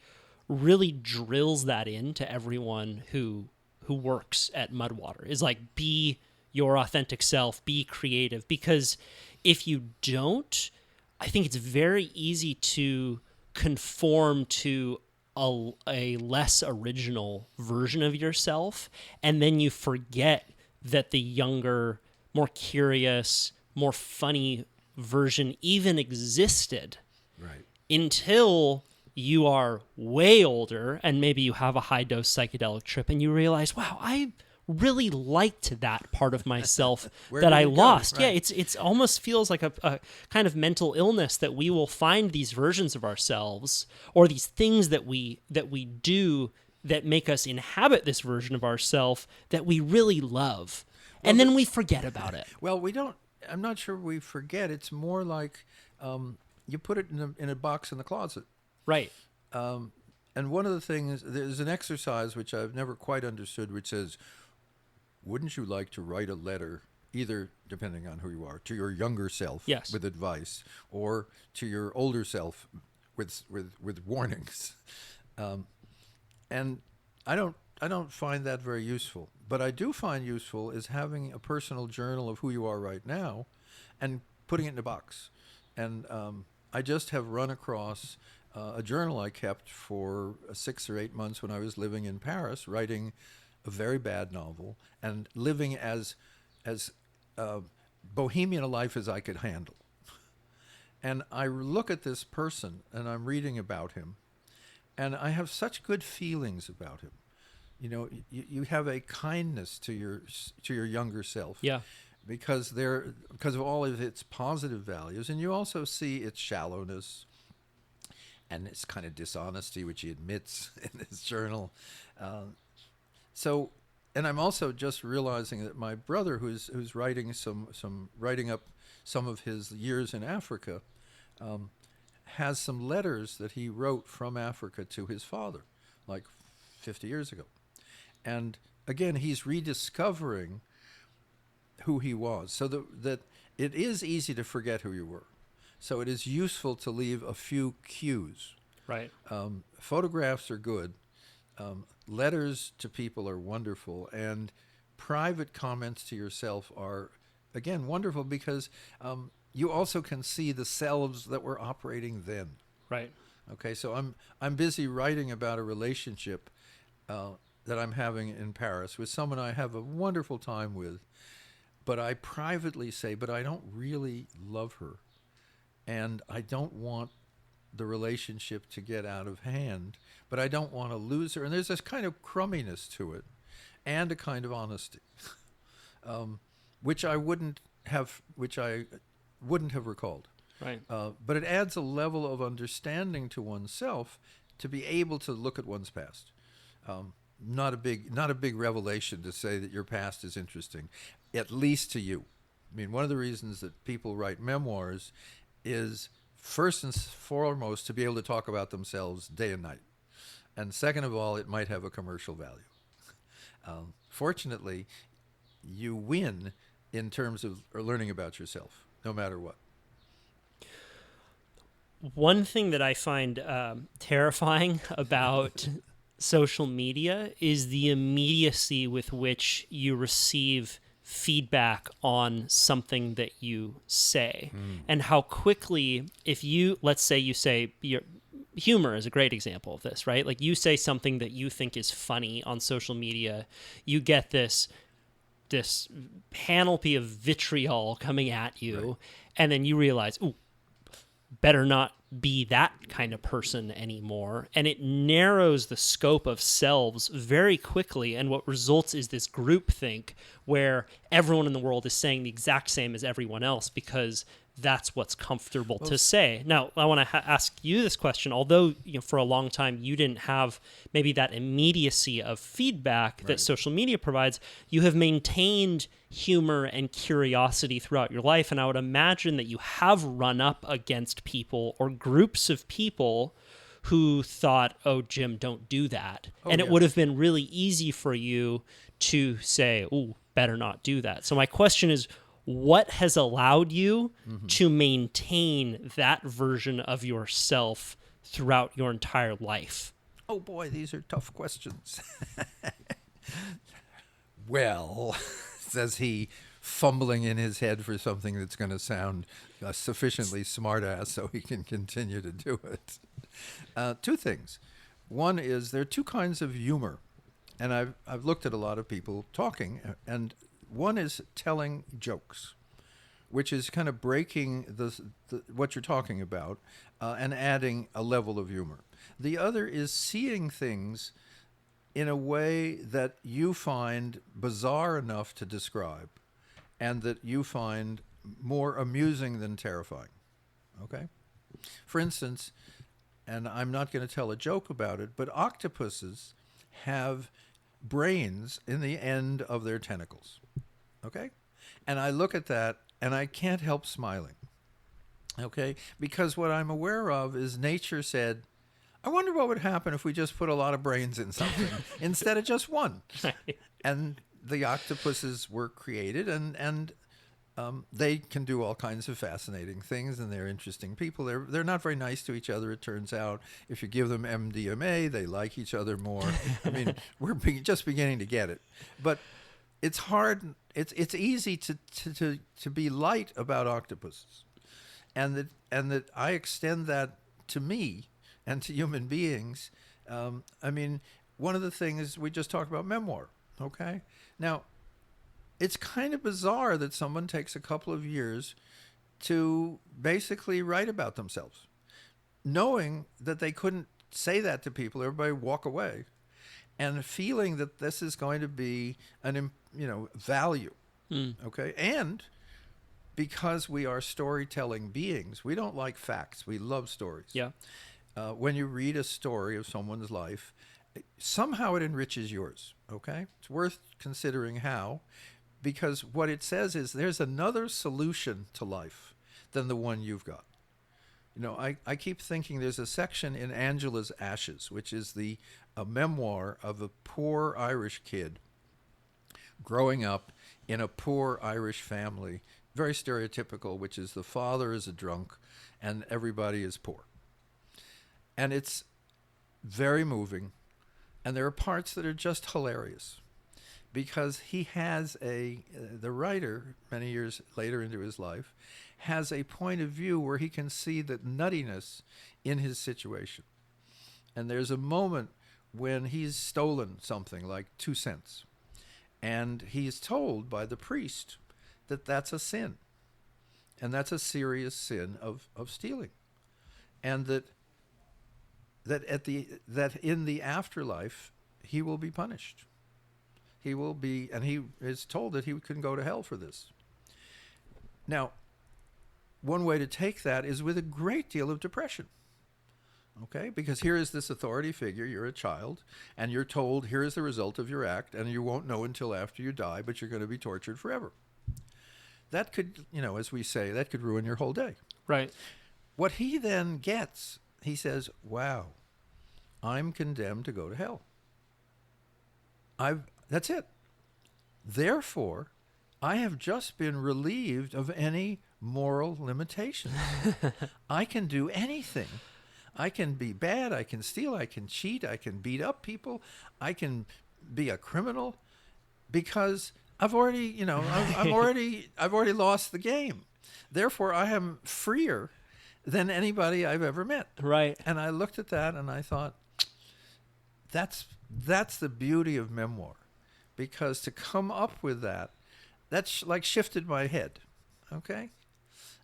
really drills that into everyone who works at Mudwater, is like, be your authentic self, be creative. Because if you don't, I think it's very easy to conform to a less original version of yourself, and then you forget that the younger, more curious, more funny version even existed. Right. Until you are way older and maybe you have a high-dose psychedelic trip and you realize, wow, I really liked that part of myself that I lost. Right. Yeah, it's almost feels like a kind of mental illness that we will find these versions of ourselves, or these things that we do that make us inhabit this version of ourselves that we really love. Well, and then we forget about it. Well, we don't. I'm not sure we forget. It's more like you put it in a box in the closet. Right. And one of the things, there's an exercise which I've never quite understood, which says, wouldn't you like to write a letter, either, depending on who you are, to your younger self with advice, or to your older self with warnings? And I don't find that very useful. But I do find useful is having a personal journal of who you are right now and putting it in a box. And I just have run across a journal I kept for 6 or 8 months when I was living in Paris, writing a very bad novel and living as bohemian a life as I could handle. And I look at this person and I'm reading about him, and I have such good feelings about him. You know, you have a kindness to your younger self. Yeah. Because of all of its positive values, and you also see its shallowness and its kind of dishonesty, which he admits in his journal. And I'm also just realizing that my brother, who's writing writing up some of his years in Africa, has some letters that he wrote from Africa to his father, like 50 years ago. And again, he's rediscovering who he was, so that it is easy to forget who you were. So it is useful to leave a few cues. Right. Photographs are good. Letters to people are wonderful. And private comments to yourself are, again, wonderful, because you also can see the selves that were operating then. Right. Okay, so I'm busy writing about a relationship that I'm having in Paris with someone I have a wonderful time with. But I privately say, but I don't really love her. And I don't want the relationship to get out of hand, but I don't want to lose her. And there's this kind of crumminess to it, and a kind of honesty, which I wouldn't have recalled. Right. But it adds a level of understanding to oneself to be able to look at one's past. Not a big revelation to say that your past is interesting, at least to you. I mean, one of the reasons that people write memoirs is first and foremost to be able to talk about themselves day and night. And second of all, it might have a commercial value. Fortunately, you win in terms of learning about yourself, no matter what. One thing that I find terrifying about social media is the immediacy with which you receive feedback on something that you say, and how quickly, if you, let's say you say, your humor is a great example of this, right? Like, you say something that you think is funny on social media, you get this panoply of vitriol coming at you, right. And then you realize, ooh, better not be that kind of person anymore. And it narrows the scope of selves very quickly. And what results is this groupthink where everyone in the world is saying the exact same as everyone else, because that's what's comfortable to say. Now, I want to ask you this question. Although, for a long time you didn't have maybe that immediacy of feedback that social media provides, you have maintained humor and curiosity throughout your life. And I would imagine that you have run up against people or groups of people who thought, oh, Jim, don't do that. And it would have been really easy for you to say, oh, better not do that. So my question is, what has allowed you to maintain that version of yourself throughout your entire life? Oh boy, these are tough questions. Well, says he, fumbling in his head for something that's going to sound sufficiently smart-ass so he can continue to do it. Two things. One is there are two kinds of humor, and I've looked at a lot of people talking, and one is telling jokes, which is kind of breaking what you're talking about and adding a level of humor. The other is seeing things in a way that you find bizarre enough to describe and that you find more amusing than terrifying. Okay? For instance, and I'm not going to tell a joke about it, but octopuses have brains in the end of their tentacles. Okay? And I look at that and I can't help smiling. Okay? Because what I'm aware of is nature said, I wonder what would happen if we just put a lot of brains in something instead of just one. And the octopuses were created and they can do all kinds of fascinating things, and they're interesting people. They're not very nice to each other, it turns out. If you give them MDMA, they like each other more. I mean, we're just beginning to get it. But it's hard. It's easy to be light about octopuses, and that I extend that to me and to human beings. I mean, one of the things we just talked about memoir. Okay, now it's kind of bizarre that someone takes a couple of years to basically write about themselves, knowing that they couldn't say that to people. Everybody walk away. And feeling that this is going to be an value, okay? And because we are storytelling beings, we don't like facts. We love stories. Yeah. When you read a story of someone's life, somehow it enriches yours, okay? It's worth considering how, because what it says is there's another solution to life than the one you've got. I keep thinking there's a section in Angela's Ashes, which is a memoir of a poor Irish kid growing up in a poor Irish family, very stereotypical, which is the father is a drunk and everybody is poor. And it's very moving, and there are parts that are just hilarious because he has the writer, many years later into his life, has a point of view where he can see the nuttiness in his situation. And there's a moment when he's stolen something like 2 cents, and he's told by the priest that that's a sin, and that's a serious sin of stealing, and that in the afterlife he will be punished. He will be, and he is told that he can go to hell for this. Now, one way to take that is with a great deal of depression. Okay? Because here is this authority figure, you're a child, and you're told here is the result of your act, and you won't know until after you die, but you're going to be tortured forever. That could, as we say, that could ruin your whole day. Right. What he then gets, he says, wow, I'm condemned to go to hell. That's it. Therefore, I have just been relieved of any moral limitations. I can do anything. I can be bad, I can steal, I can cheat, I can beat up people, I can be a criminal, because I've already, I've already lost the game. Therefore, I am freer than anybody I've ever met. Right. And I looked at that and I thought, that's the beauty of memoir, because to come up with that's like shifted my head. Okay.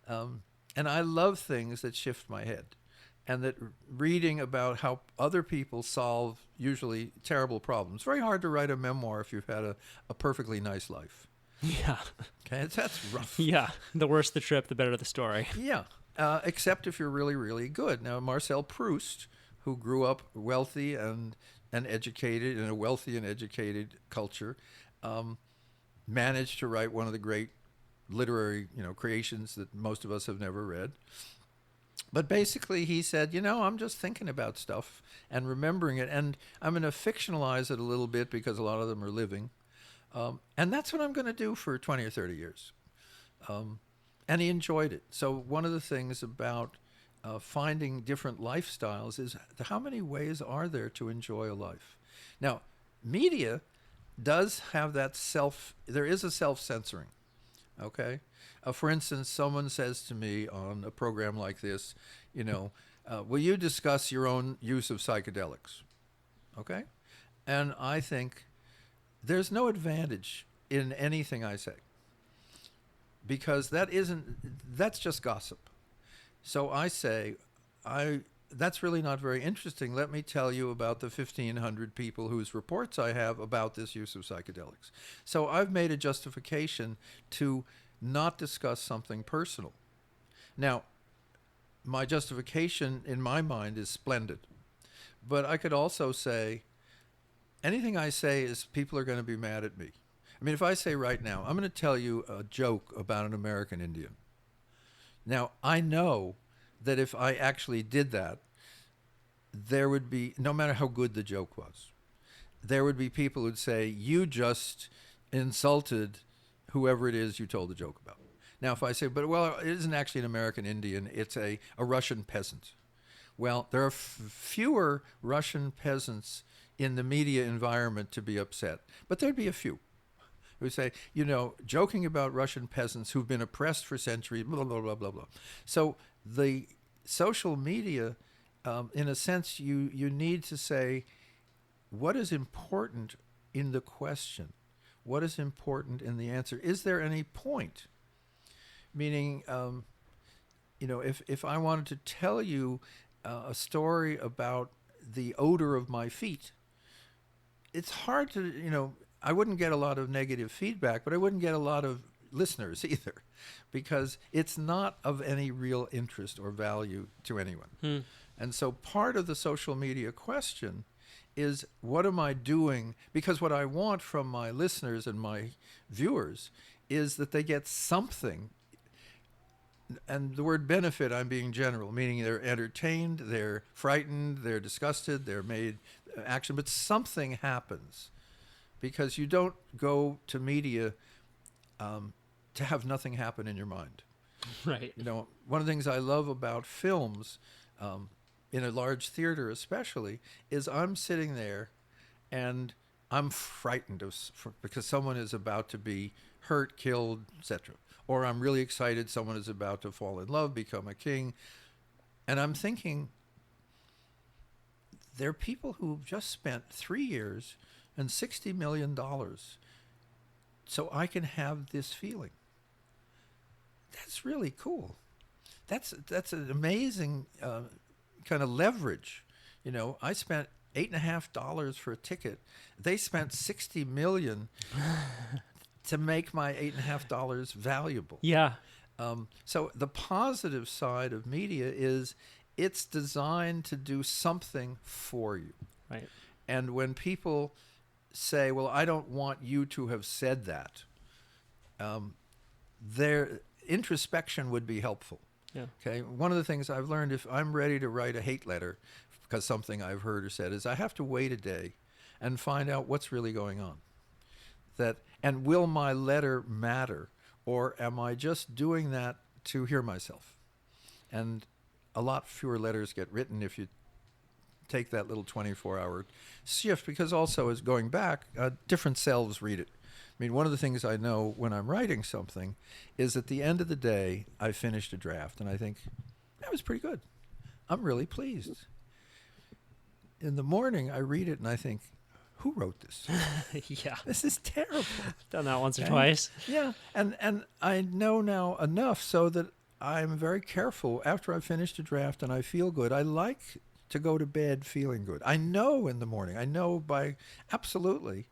And I love things that shift my head. And that reading about how other people solve usually terrible problems. It's very hard to write a memoir if you've had a perfectly nice life. Yeah. Okay, that's rough. Yeah. The worse the trip, the better the story. Yeah, except if you're really, really good. Now, Marcel Proust, who grew up wealthy and educated in a wealthy and educated culture, managed to write one of the great literary, creations that most of us have never read. But basically, he said, I'm just thinking about stuff and remembering it, and I'm going to fictionalize it a little bit because a lot of them are living. And that's what I'm going to do for 20 or 30 years. And he enjoyed it. So one of the things about finding different lifestyles is how many ways are there to enjoy a life? Now, media does have that there is a self-censoring, okay? For instance, someone says to me on a program like this, will you discuss your own use of psychedelics? Okay? And I think there's no advantage in anything I say, because that's just gossip. So I say, that's really not very interesting. Let me tell you about the 1,500 people whose reports I have about this use of psychedelics. So I've made a justification to not discuss something personal. Now, my justification in my mind is splendid. But I could also say, anything I say is people are going to be mad at me. I mean, if I say right now, I'm going to tell you a joke about an American Indian. Now, I know that if I actually did that, there would be, no matter how good the joke was, there would be people who'd say, you just insulted whoever it is you told the joke about. Now, if I say, it isn't actually an American Indian, it's a Russian peasant. Well, there are fewer Russian peasants in the media environment to be upset, but there'd be a few who say, joking about Russian peasants who've been oppressed for centuries, blah, blah, blah, blah, blah. So the social media, in a sense, you need to say, what is important in the question? What is important in the answer? Is there any point? Meaning, if I wanted to tell you a story about the odor of my feet, it's hard to, I wouldn't get a lot of negative feedback, but I wouldn't get a lot of listeners either, because it's not of any real interest or value to anyone. And so part of the social media question is, what am I doing? Because what I want from my listeners and my viewers is that they get something. And the word benefit, I'm being general, meaning they're entertained, they're frightened, they're disgusted, they're made action, but something happens. Because you don't go to media to have nothing happen in your mind. Right. One of the things I love about films, in a large theater especially, is I'm sitting there and I'm frightened because someone is about to be hurt, killed, etc. Or I'm really excited someone is about to fall in love, become a king. And I'm thinking, there are people who've just spent 3 years and $60 million so I can have this feeling. That's really cool. That's an amazing kind of leverage. I spent $8.50 for a ticket. They spent $60 million to make my $8.50 valuable. Yeah. So the positive side of media is it's designed to do something for you. Right. And when people say, well, I don't want you to have said that, their introspection would be helpful. Yeah. Okay. One of the things I've learned, if I'm ready to write a hate letter because something I've heard or said, is I have to wait a day and find out what's really going on. And will my letter matter, or am I just doing that to hear myself? And a lot fewer letters get written if you take that little 24-hour shift, because also, as going back, different selves read it. I mean, one of the things I know when I'm writing something is at the end of the day, I finished a draft and I think, that was pretty good. I'm really pleased. In the morning, I read it and I think, who wrote this? Yeah. This is terrible. Done that once or twice. Yeah. And I know now enough so that I'm very careful after I've finished a draft and I feel good. I like to go to bed feeling good. I know in the morning, absolutely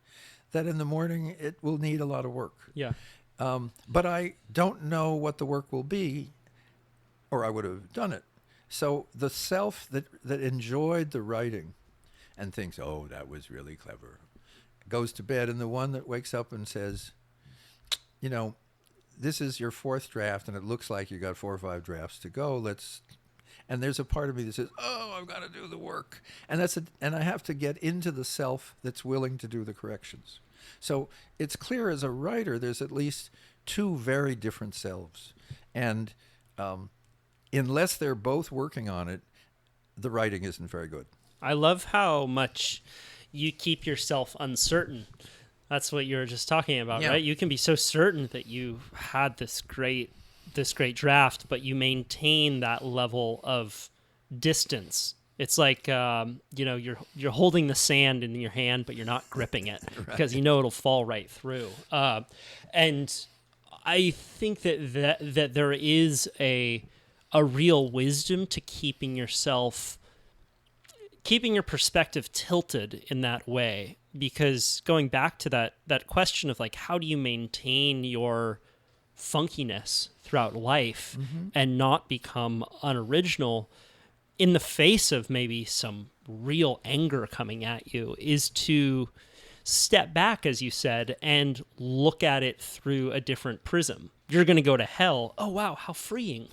that in the morning it will need a lot of work. Yeah. But I don't know what the work will be, or I would have done it. So the self that enjoyed the writing and thinks, oh, that was really clever, goes to bed, and the one that wakes up and says, you know, this is your fourth draft, and it looks like you got 4 or 5 drafts to go. And there's a part of me that says, oh, I've got to do the work. And and I have to get into the self that's willing to do the corrections. So it's clear as a writer, there's at least 2 very different selves. And unless they're both working on it, the writing isn't very good. I love how much you keep yourself uncertain. That's what you were just talking about, Yeah. right? You can be so certain that you had this great draft, but you maintain that level of distance. It's like you're holding the sand in your hand, but you're not gripping it because you know it'll fall right through. And I think that there is a real wisdom to keeping your perspective tilted in that way, because going back to that question of like, how do you maintain your funkiness throughout life and not become unoriginal in the face of maybe some real anger coming at you, is to step back, as you said, and look at it through a different prism. You're going to go to hell. Oh, wow, how freeing,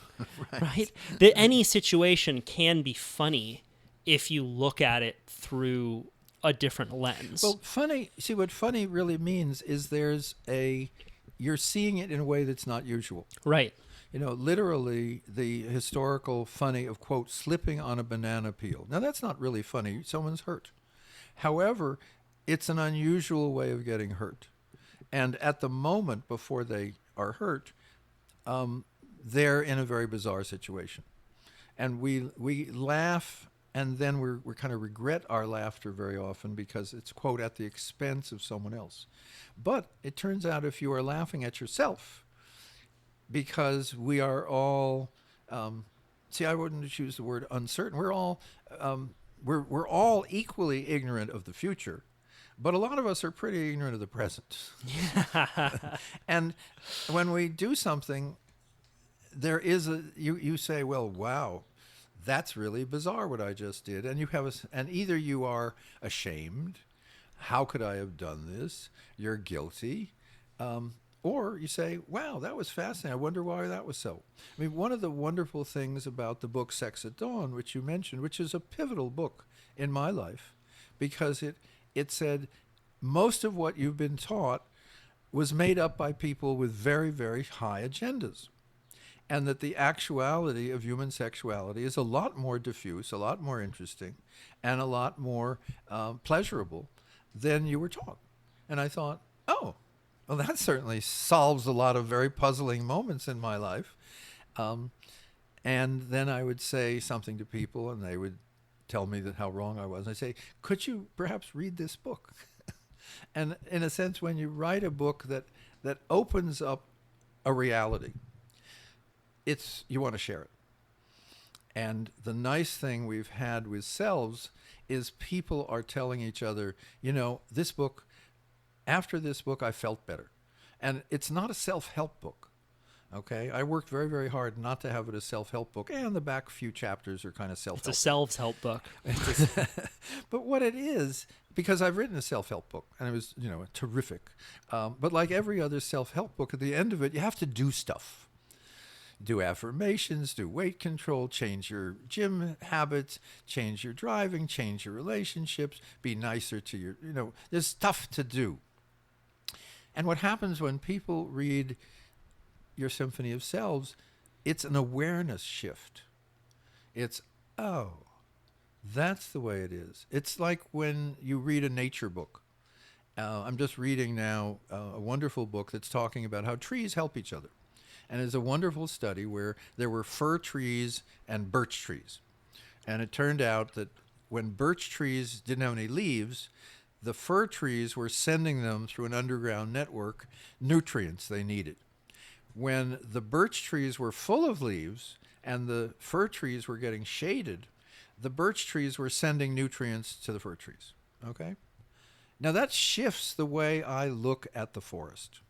right? That any situation can be funny if you look at it through a different lens. Well, funny, see what funny really means is you're seeing it in a way that's not usual. Right. You know, literally the historical funny of, quote, slipping on a banana peel. Now, that's not really funny. Someone's hurt. However, it's an unusual way of getting hurt. And at the moment before they are hurt, they're in a very bizarre situation. And we laugh, and then we kind of regret our laughter very often because it's, quote, at the expense of someone else. But it turns out if you are laughing at yourself, because we are all, I wouldn't choose the word uncertain. We're all, we're all equally ignorant of the future, but a lot of us are pretty ignorant of the present. And when we do something, there is you say, well, wow, that's really bizarre what I just did. And and either you are ashamed, how could I have done this? You're guilty. Or you say, wow, that was fascinating. I wonder why that was so. I mean, one of the wonderful things about the book Sex at Dawn, which you mentioned, which is a pivotal book in my life, because it said most of what you've been taught was made up by people with very, very high agendas. And that the actuality of human sexuality is a lot more diffuse, a lot more interesting, and a lot more pleasurable than you were taught. And I thought, oh, well, that certainly solves a lot of very puzzling moments in my life. And then I would say something to people, and they would tell me how wrong I was. And I say, could you perhaps read this book? And in a sense, when you write a book that opens up a reality, you want to share it. And the nice thing we've had with Selves is people are telling each other, after this book, I felt better. And it's not a self-help book, okay? I worked very, very hard not to have it a self-help book. And the back few chapters are kind of self-help. It's a selves-help book. But what it is, because I've written a self-help book, and it was, terrific. But like every other self-help book, at the end of it, you have to do stuff. Do affirmations, do weight control, change your gym habits, change your driving, change your relationships, be nicer to your, there's stuff to do. And what happens when people read your Symphony of Selves, it's an awareness shift. It's, oh, that's the way it is. It's like when you read a nature book. I'm just reading now a wonderful book that's talking about how trees help each other. And it's a wonderful study where there were fir trees and birch trees. And it turned out that when birch trees didn't have any leaves, the fir trees were sending them through an underground network nutrients they needed. When the birch trees were full of leaves and the fir trees were getting shaded, the birch trees were sending nutrients to the fir trees. Okay? Now that shifts the way I look at the forest.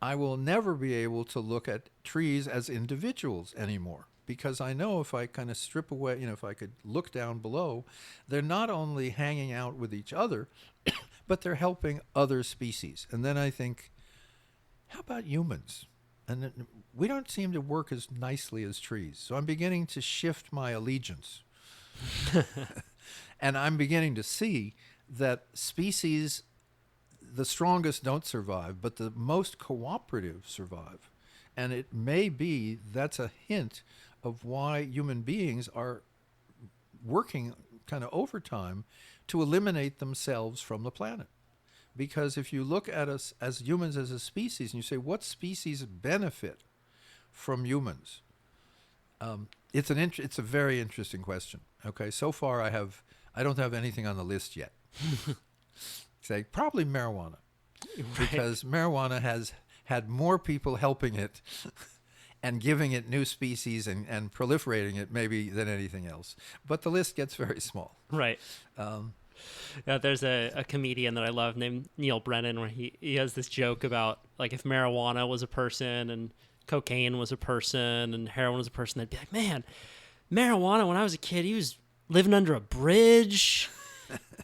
I will never be able to look at trees as individuals anymore, because I know if I kind of strip away, if I could look down below, they're not only hanging out with each other, but they're helping other species. And then I think, how about humans? And we don't seem to work as nicely as trees. So I'm beginning to shift my allegiance. And I'm beginning to see that species, the strongest don't survive, but the most cooperative survive. And it may be that's a hint of why human beings are working kind of overtime to eliminate themselves from the planet. Because if you look at us as humans as a species and you say, what species benefit from humans? It's a very interesting question. Okay, so far I don't have anything on the list yet. Say probably marijuana, because marijuana has had more people helping it and giving it new species and proliferating it maybe than anything else. But the list gets very small. Right. Yeah, there's a comedian that I love named Neil Brennan, where he has this joke about, like, if marijuana was a person and cocaine was a person and heroin was a person, they'd be like, man, marijuana, when I was a kid, he was living under a bridge.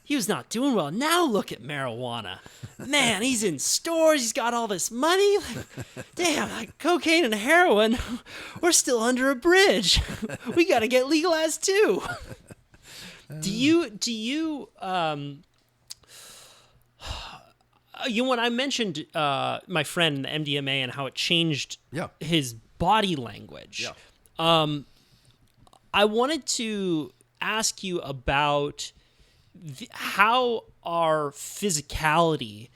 He was not doing well. Now look at marijuana. Man, he's in stores. He's got all this money. Damn, like cocaine and heroin, we're still under a bridge. We got to get legalized too. Do you when I mentioned my friend, the MDMA, and how it changed his body language, I wanted to ask you about how our physicality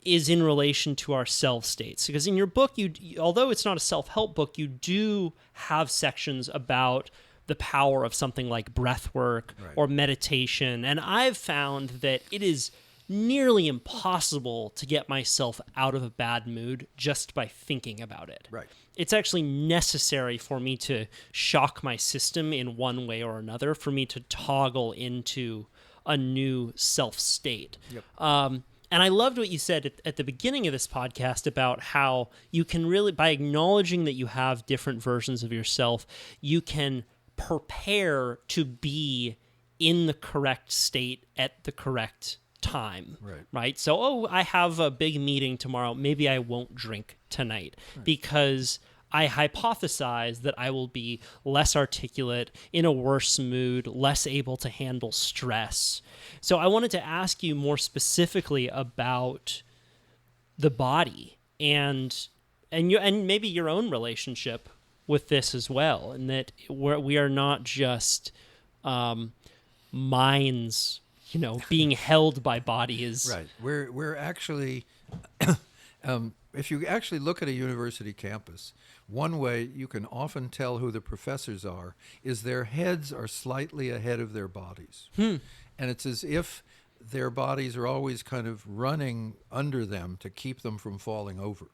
is in relation to our self states. Because in your book, although it's not a self-help book, you do have sections about the power of something like breath work or meditation. And I've found that it is nearly impossible to get myself out of a bad mood just by thinking about it. Right. It's actually necessary for me to shock my system in one way or another for me to toggle into a new self state. Yep. And I loved what you said at the beginning of this podcast about how you can really, by acknowledging that you have different versions of yourself, you can prepare to be in the correct state at the correct time. Right? So, I have a big meeting tomorrow. Maybe I won't drink tonight because I hypothesize that I will be less articulate, in a worse mood, less able to handle stress. So I wanted to ask you more specifically about the body and maybe your own relationship with this as well, and that we are not just minds, being held by bodies. Right. We're actually, if you actually look at a university campus, one way you can often tell who the professors are is their heads are slightly ahead of their bodies. And it's as if their bodies are always kind of running under them to keep them from falling over.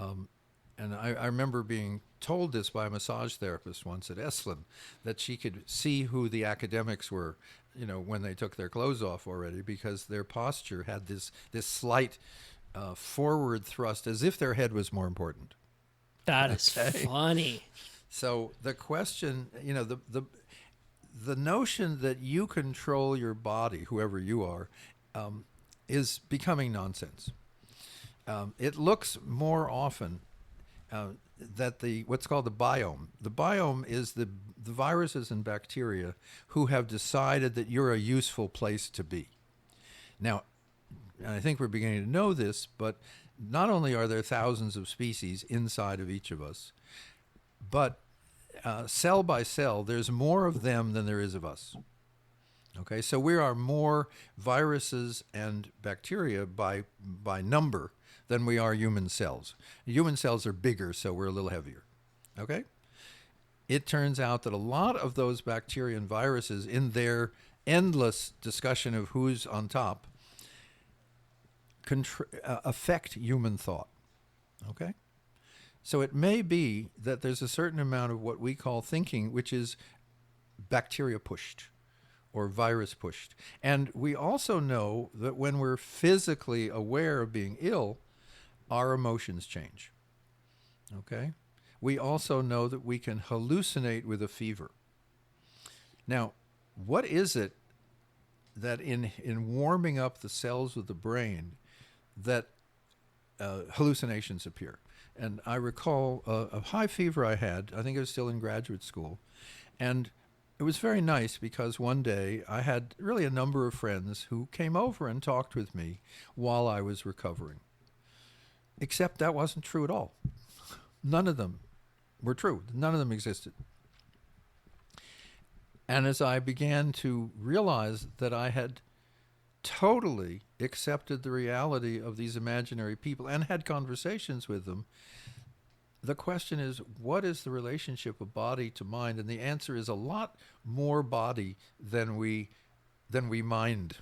And I remember being told this by a massage therapist once at Esalen, that she could see who the academics were, when they took their clothes off already, because their posture had this slight forward thrust, as if their head was more important. That is funny. So the question, the notion that you control your body, whoever you are, is becoming nonsense. It looks more often that what's called the biome. The biome is the viruses and bacteria who have decided that you're a useful place to be. Now, I think we're beginning to know this, but not only are there thousands of species inside of each of us, but cell by cell, there's more of them than there is of us. Okay, so we are more viruses and bacteria by number than we are human cells. Human cells are bigger, so we're a little heavier. Okay? It turns out that a lot of those bacteria and viruses, in their endless discussion of who's on top, affect human thought. Okay? So it may be that there's a certain amount of what we call thinking, which is bacteria pushed or virus pushed. And we also know that when we're physically aware of being ill, our emotions change. Okay? We also know that we can hallucinate with a fever. Now, what is it that in warming up the cells of the brain that hallucinations appear? And I recall a high fever I had. I think I was still in graduate school. And it was very nice because one day I had really a number of friends who came over and talked with me while I was recovering. Except that wasn't true at all. None of them were true. None of them existed. And as I began to realize that I had totally accepted the reality of these imaginary people and had conversations with them, the question is, what is the relationship of body to mind? And the answer is a lot more body than we mind.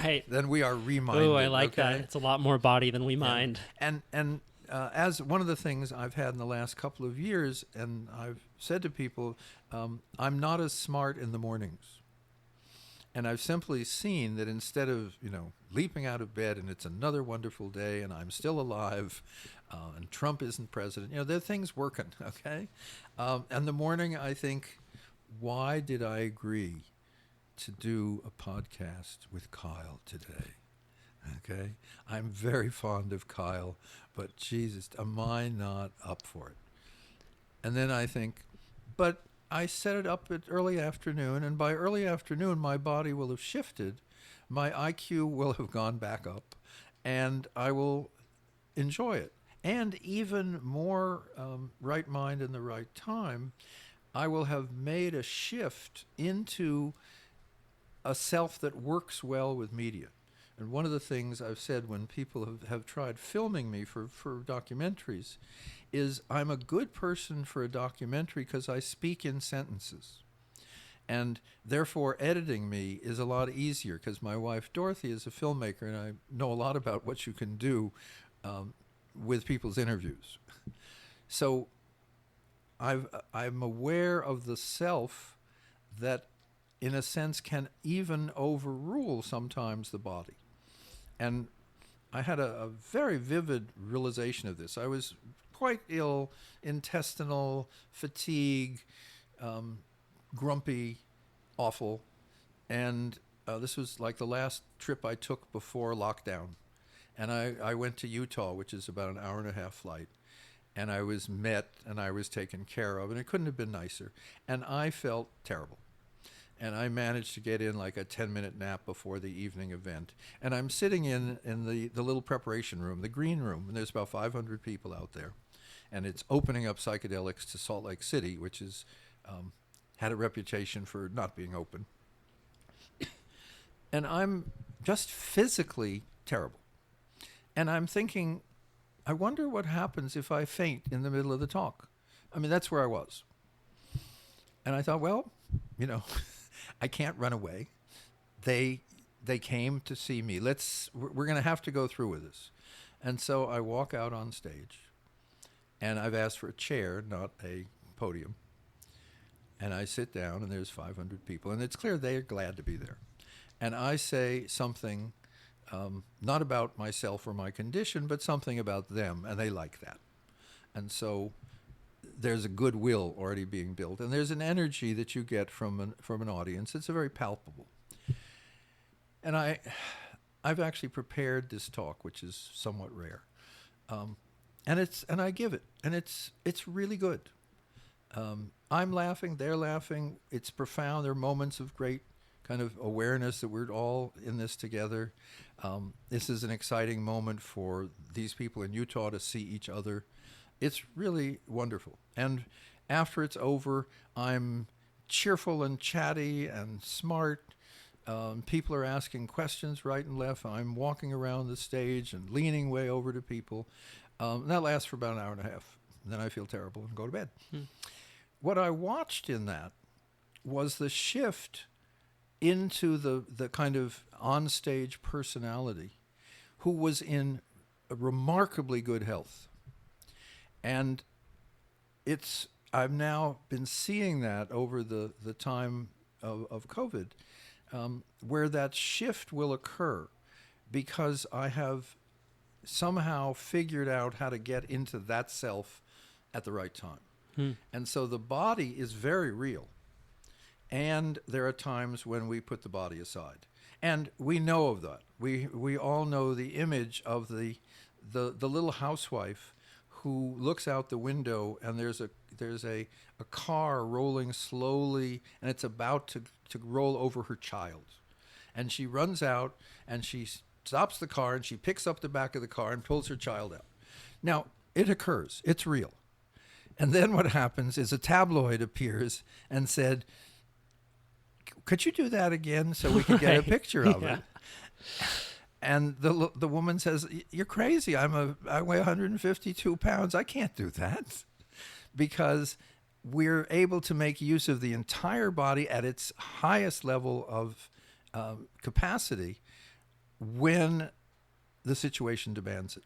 Right. Than we are reminded. Oh, I like that. It's a lot more body than we mind. And as one of the things I've had in the last couple of years, and I've said to people, I'm not as smart in the mornings. And I've simply seen that instead of, leaping out of bed and it's another wonderful day and I'm still alive and Trump isn't president, there are things working, okay? And the morning I think, why did I agree to do a podcast with Kyle today? Okay? I'm very fond of Kyle, but Jesus, am I not up for it? And then I think, but I set it up at early afternoon, and by early afternoon, my body will have shifted, my IQ will have gone back up, and I will enjoy it. And even more right mind in the right time, I will have made a shift into a self that works well with media. And one of the things I've said when people have tried filming me for documentaries is I'm a good person for a documentary because I speak in sentences. And therefore, editing me is a lot easier because my wife, Dorothy, is a filmmaker, and I know a lot about what you can do with people's interviews. So I'm aware of the self that, in a sense, can even overrule sometimes the body. And I had a very vivid realization of this. I was quite ill, intestinal, fatigue, grumpy, awful. And this was like the last trip I took before lockdown. And I went to Utah, which is about an hour and a half flight. And I was met and I was taken care of. And it couldn't have been nicer. And I felt terrible. And I managed to get in like a 10-minute nap before the evening event. And I'm sitting in the little preparation room, the green room, and there's about 500 people out there. And it's opening up Psychedelics to Salt Lake City, which is had a reputation for not being open. And I'm just physically terrible. And I'm thinking, I wonder what happens if I faint in the middle of the talk. I mean, that's where I was. And I thought, well, I can't run away. They came to see me. We're going to have to go through with this. And so I walk out on stage, and I've asked for a chair, not a podium. And I sit down, and there's 500 people, and it's clear they are glad to be there. And I say something, not about myself or my condition, but something about them, and they like that. And so there's a goodwill already being built, and there's an energy that you get from an audience. It's a very palpable. And I've actually prepared this talk, which is somewhat rare, and I give it, and it's really good. I'm laughing, they're laughing. It's profound. There are moments of great kind of awareness that we're all in this together. This is an exciting moment for these people in Utah to see each other. It's really wonderful. And after it's over, I'm cheerful and chatty and smart. People are asking questions right and left. I'm walking around the stage and leaning way over to people. And that lasts for about an hour and a half. And then I feel terrible and go to bed. What I watched in that was the shift into the kind of onstage personality who was in a remarkably good health. And I've now been seeing that over the time of COVID, where that shift will occur, because I have somehow figured out how to get into that self at the right time. And so the body is very real. And there are times when we put the body aside. And we know of that. We all know the image of the little housewife who looks out the window, and there's a car rolling slowly, and it's about to roll over her child. And she runs out, and she stops the car, and she picks up the back of the car and pulls her child out. Now, it occurs. It's real. And then what happens is a tabloid appears and said, could you do that again so we can get a picture of it? And the woman says, you're crazy. I weigh 152 pounds. I can't do that. Because we're able to make use of the entire body at its highest level of capacity when the situation demands it.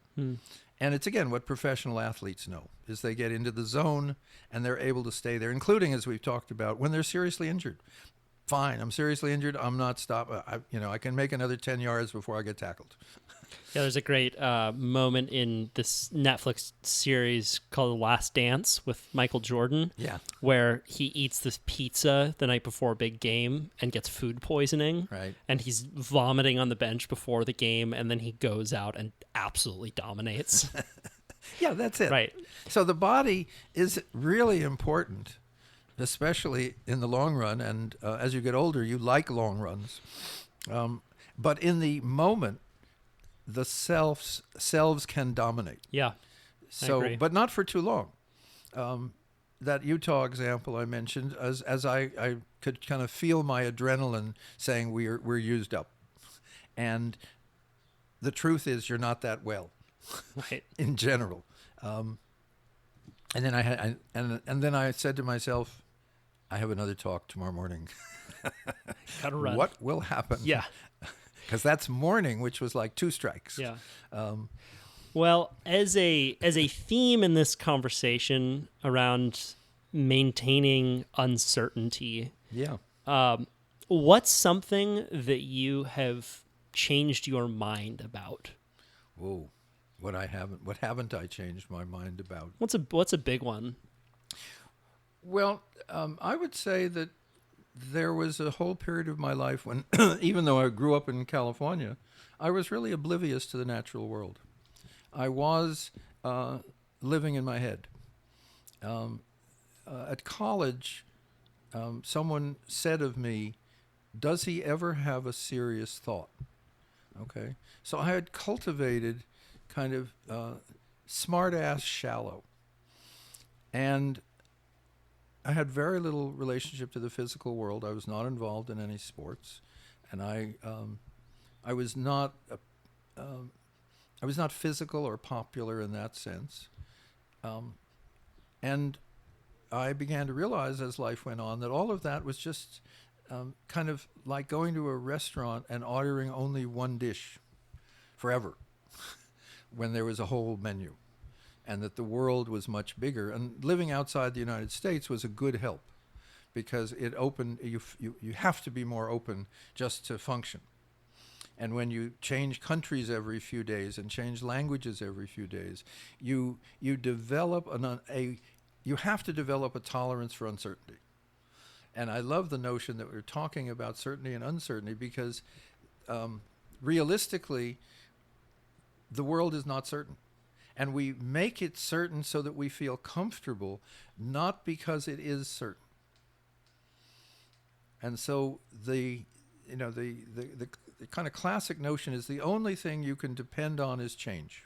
And it's, again, what professional athletes know, is they get into the zone and they're able to stay there, including, as we've talked about, when they're seriously injured. Fine, I'm seriously injured. I'm not stopping. I can make another 10 yards before I get tackled. Yeah, there's a great moment in this Netflix series called The Last Dance with Michael Jordan. Yeah. Where he eats this pizza the night before a big game and gets food poisoning. Right. And he's vomiting on the bench before the game, and then he goes out and absolutely dominates. Yeah, that's it. Right. So the body is really important, especially in the long run. And as you get older, you like long runs. But in the moment, the selves can dominate. Yeah. So, I agree. but not for too long. That Utah example I mentioned, as I could kind of feel my adrenaline saying we're used up, and the truth is you're not that well, Right. in general. And then I said to myself, I have another talk tomorrow morning. Gotta run. What will happen? Yeah. Because that's morning, which was like 2 strikes. Yeah. Well, as a theme in this conversation around maintaining uncertainty, Yeah. what's something that you have changed your mind about? Whoa. What haven't I changed my mind about? What's a big one? Well, I would say that there was a whole period of my life when, even though I grew up in California, I was really oblivious to the natural world. I was living in my head. At college, someone said of me, does he ever have a serious thought? Okay. So I had cultivated kind of smart-ass shallow. And I had very little relationship to the physical world. I was not involved in any sports, and I was not physical or popular in that sense. And I began to realize as life went on that all of that was just kind of like going to a restaurant and ordering only one dish forever when there was a whole menu. And that the world was much bigger. And living outside the United States was a good help because it opened, you have to be more open just to function. And when you change countries every few days and change languages every few days, you develop you have to develop a tolerance for uncertainty. And I love the notion that we're talking about certainty and uncertainty because realistically, the world is not certain. And we make it certain so that we feel comfortable, not because it is certain. And so the kind of classic notion is the only thing you can depend on is change.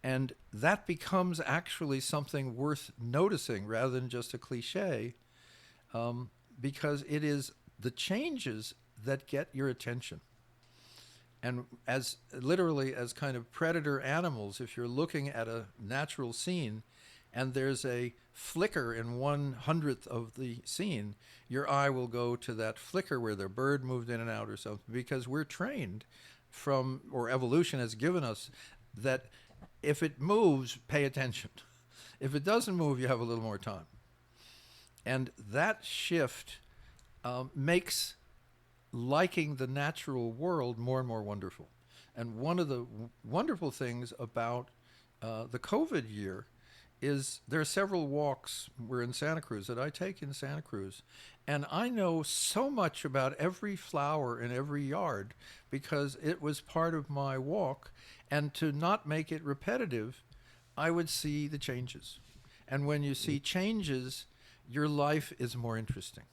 And that becomes actually something worth noticing rather than just a cliche, because it is the changes that get your attention. And as literally as kind of predator animals, if you're looking at a natural scene and there's a flicker in 1/100th of the scene, your eye will go to that flicker where the bird moved in and out or something, because we're trained from, or evolution has given us, that if it moves, pay attention. If it doesn't move, you have a little more time. And that shift makes liking the natural world more and more wonderful. And one of the wonderful things about the COVID year is there are several walks, we're in Santa Cruz, that I take in Santa Cruz. And I know so much about every flower in every yard because it was part of my walk. And to not make it repetitive, I would see the changes. And when you see changes, your life is more interesting.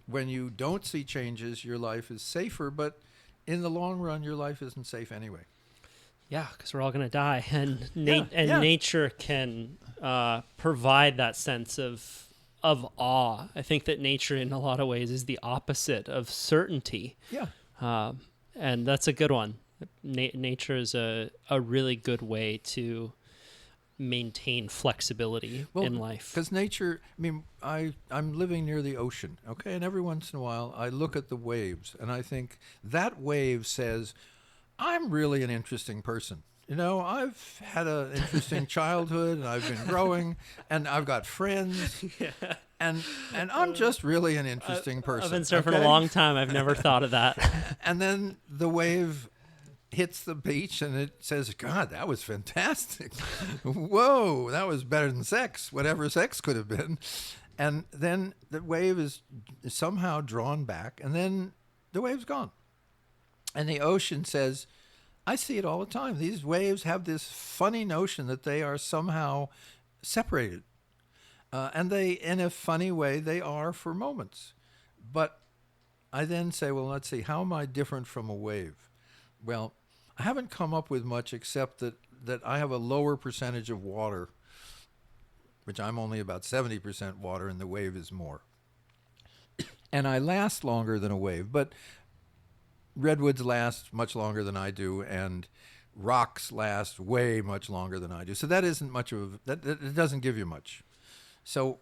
When you don't see changes, your life is safer, but in the long run, your life isn't safe anyway. Yeah, because we're all going to die, and nature can provide that sense of awe. I think that nature, in a lot of ways, is the opposite of certainty. Yeah, and that's a good one. Nature is a really good way to maintain flexibility in life. Because nature, I mean, I'm living near the ocean, okay? And every once in a while, I look at the waves, and I think that wave says, I'm really an interesting person. You know, I've had an interesting childhood, and I've been growing, and I've got friends, and I'm just really an interesting person. I've been surfing a long time. I've never thought of that. And then the wave hits the beach and it says, God, that was fantastic. Whoa, that was better than sex, whatever sex could have been. And then the wave is somehow drawn back, and then the wave's gone. And the ocean says, I see it all the time. These waves have this funny notion that they are somehow separated. And they, in a funny way, they are for moments. But I then say, well, let's see, how am I different from a wave? Well, I haven't come up with much except that I have a lower percentage of water, which I'm only about 70% water, and the wave is more. And I last longer than a wave, but redwoods last much longer than I do, and rocks last way much longer than I do. So that isn't much of that. It doesn't give you much. So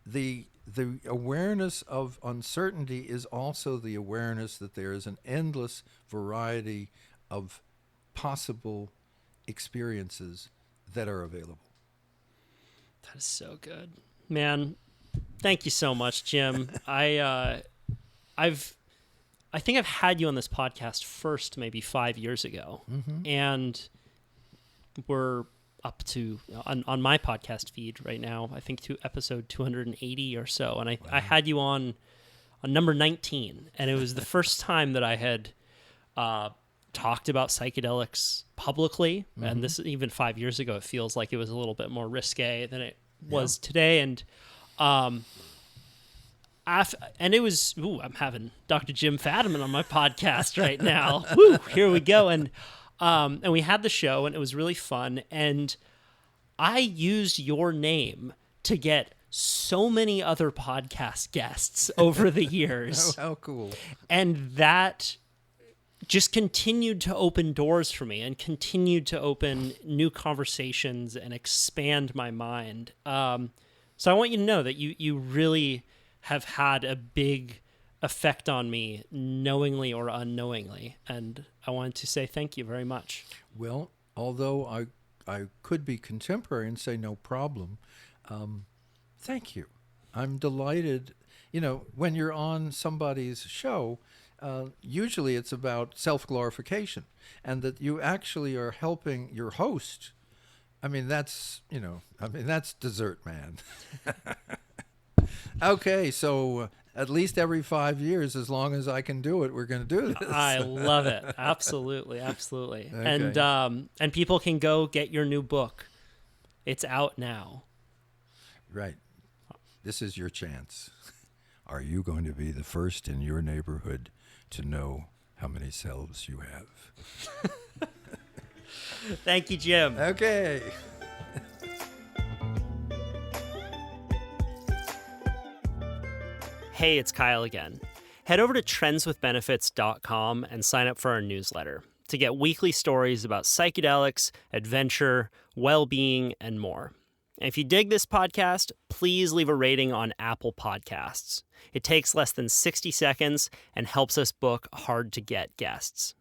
the awareness of uncertainty is also the awareness that there is an endless variety of possible experiences that are available. That is so good, man. Thank you so much, Jim. I think I've had you on this podcast first maybe 5 years ago, and we're up to on my podcast feed right now, I think to episode 280 or so, and I had you on number 19, and it was the first time that I had talked about psychedelics publicly, and this even 5 years ago, it feels like it was a little bit more risque than it was today, and it was, I'm having Dr. Jim Fatiman on my podcast right now. Woo, here we go. And we had the show, and it was really fun. And I used your name to get so many other podcast guests over the years. How cool. And that just continued to open doors for me and continued to open new conversations and expand my mind. So I want you to know that you really have had a big effect on me, knowingly or unknowingly. And I wanted to say thank you very much. Well, although I could be contemporary and say no problem, thank you. I'm delighted. You know, when you're on somebody's show, usually it's about self-glorification, and that you actually are helping your host. I mean, that's dessert, man. Okay, so at least every 5 years, as long as I can do it, we're going to do this. I love it. Absolutely, absolutely. Okay. And people can go get your new book. It's out now. Right. This is your chance. Are you going to be the first in your neighborhood to know how many selves you have? Thank you, Jim. Okay. Hey, it's Kyle again. Head over to trendswithbenefits.com and sign up for our newsletter to get weekly stories about psychedelics, adventure, well-being, and more. And if you dig this podcast, please leave a rating on Apple Podcasts. It takes less than 60 seconds and helps us book hard-to-get guests.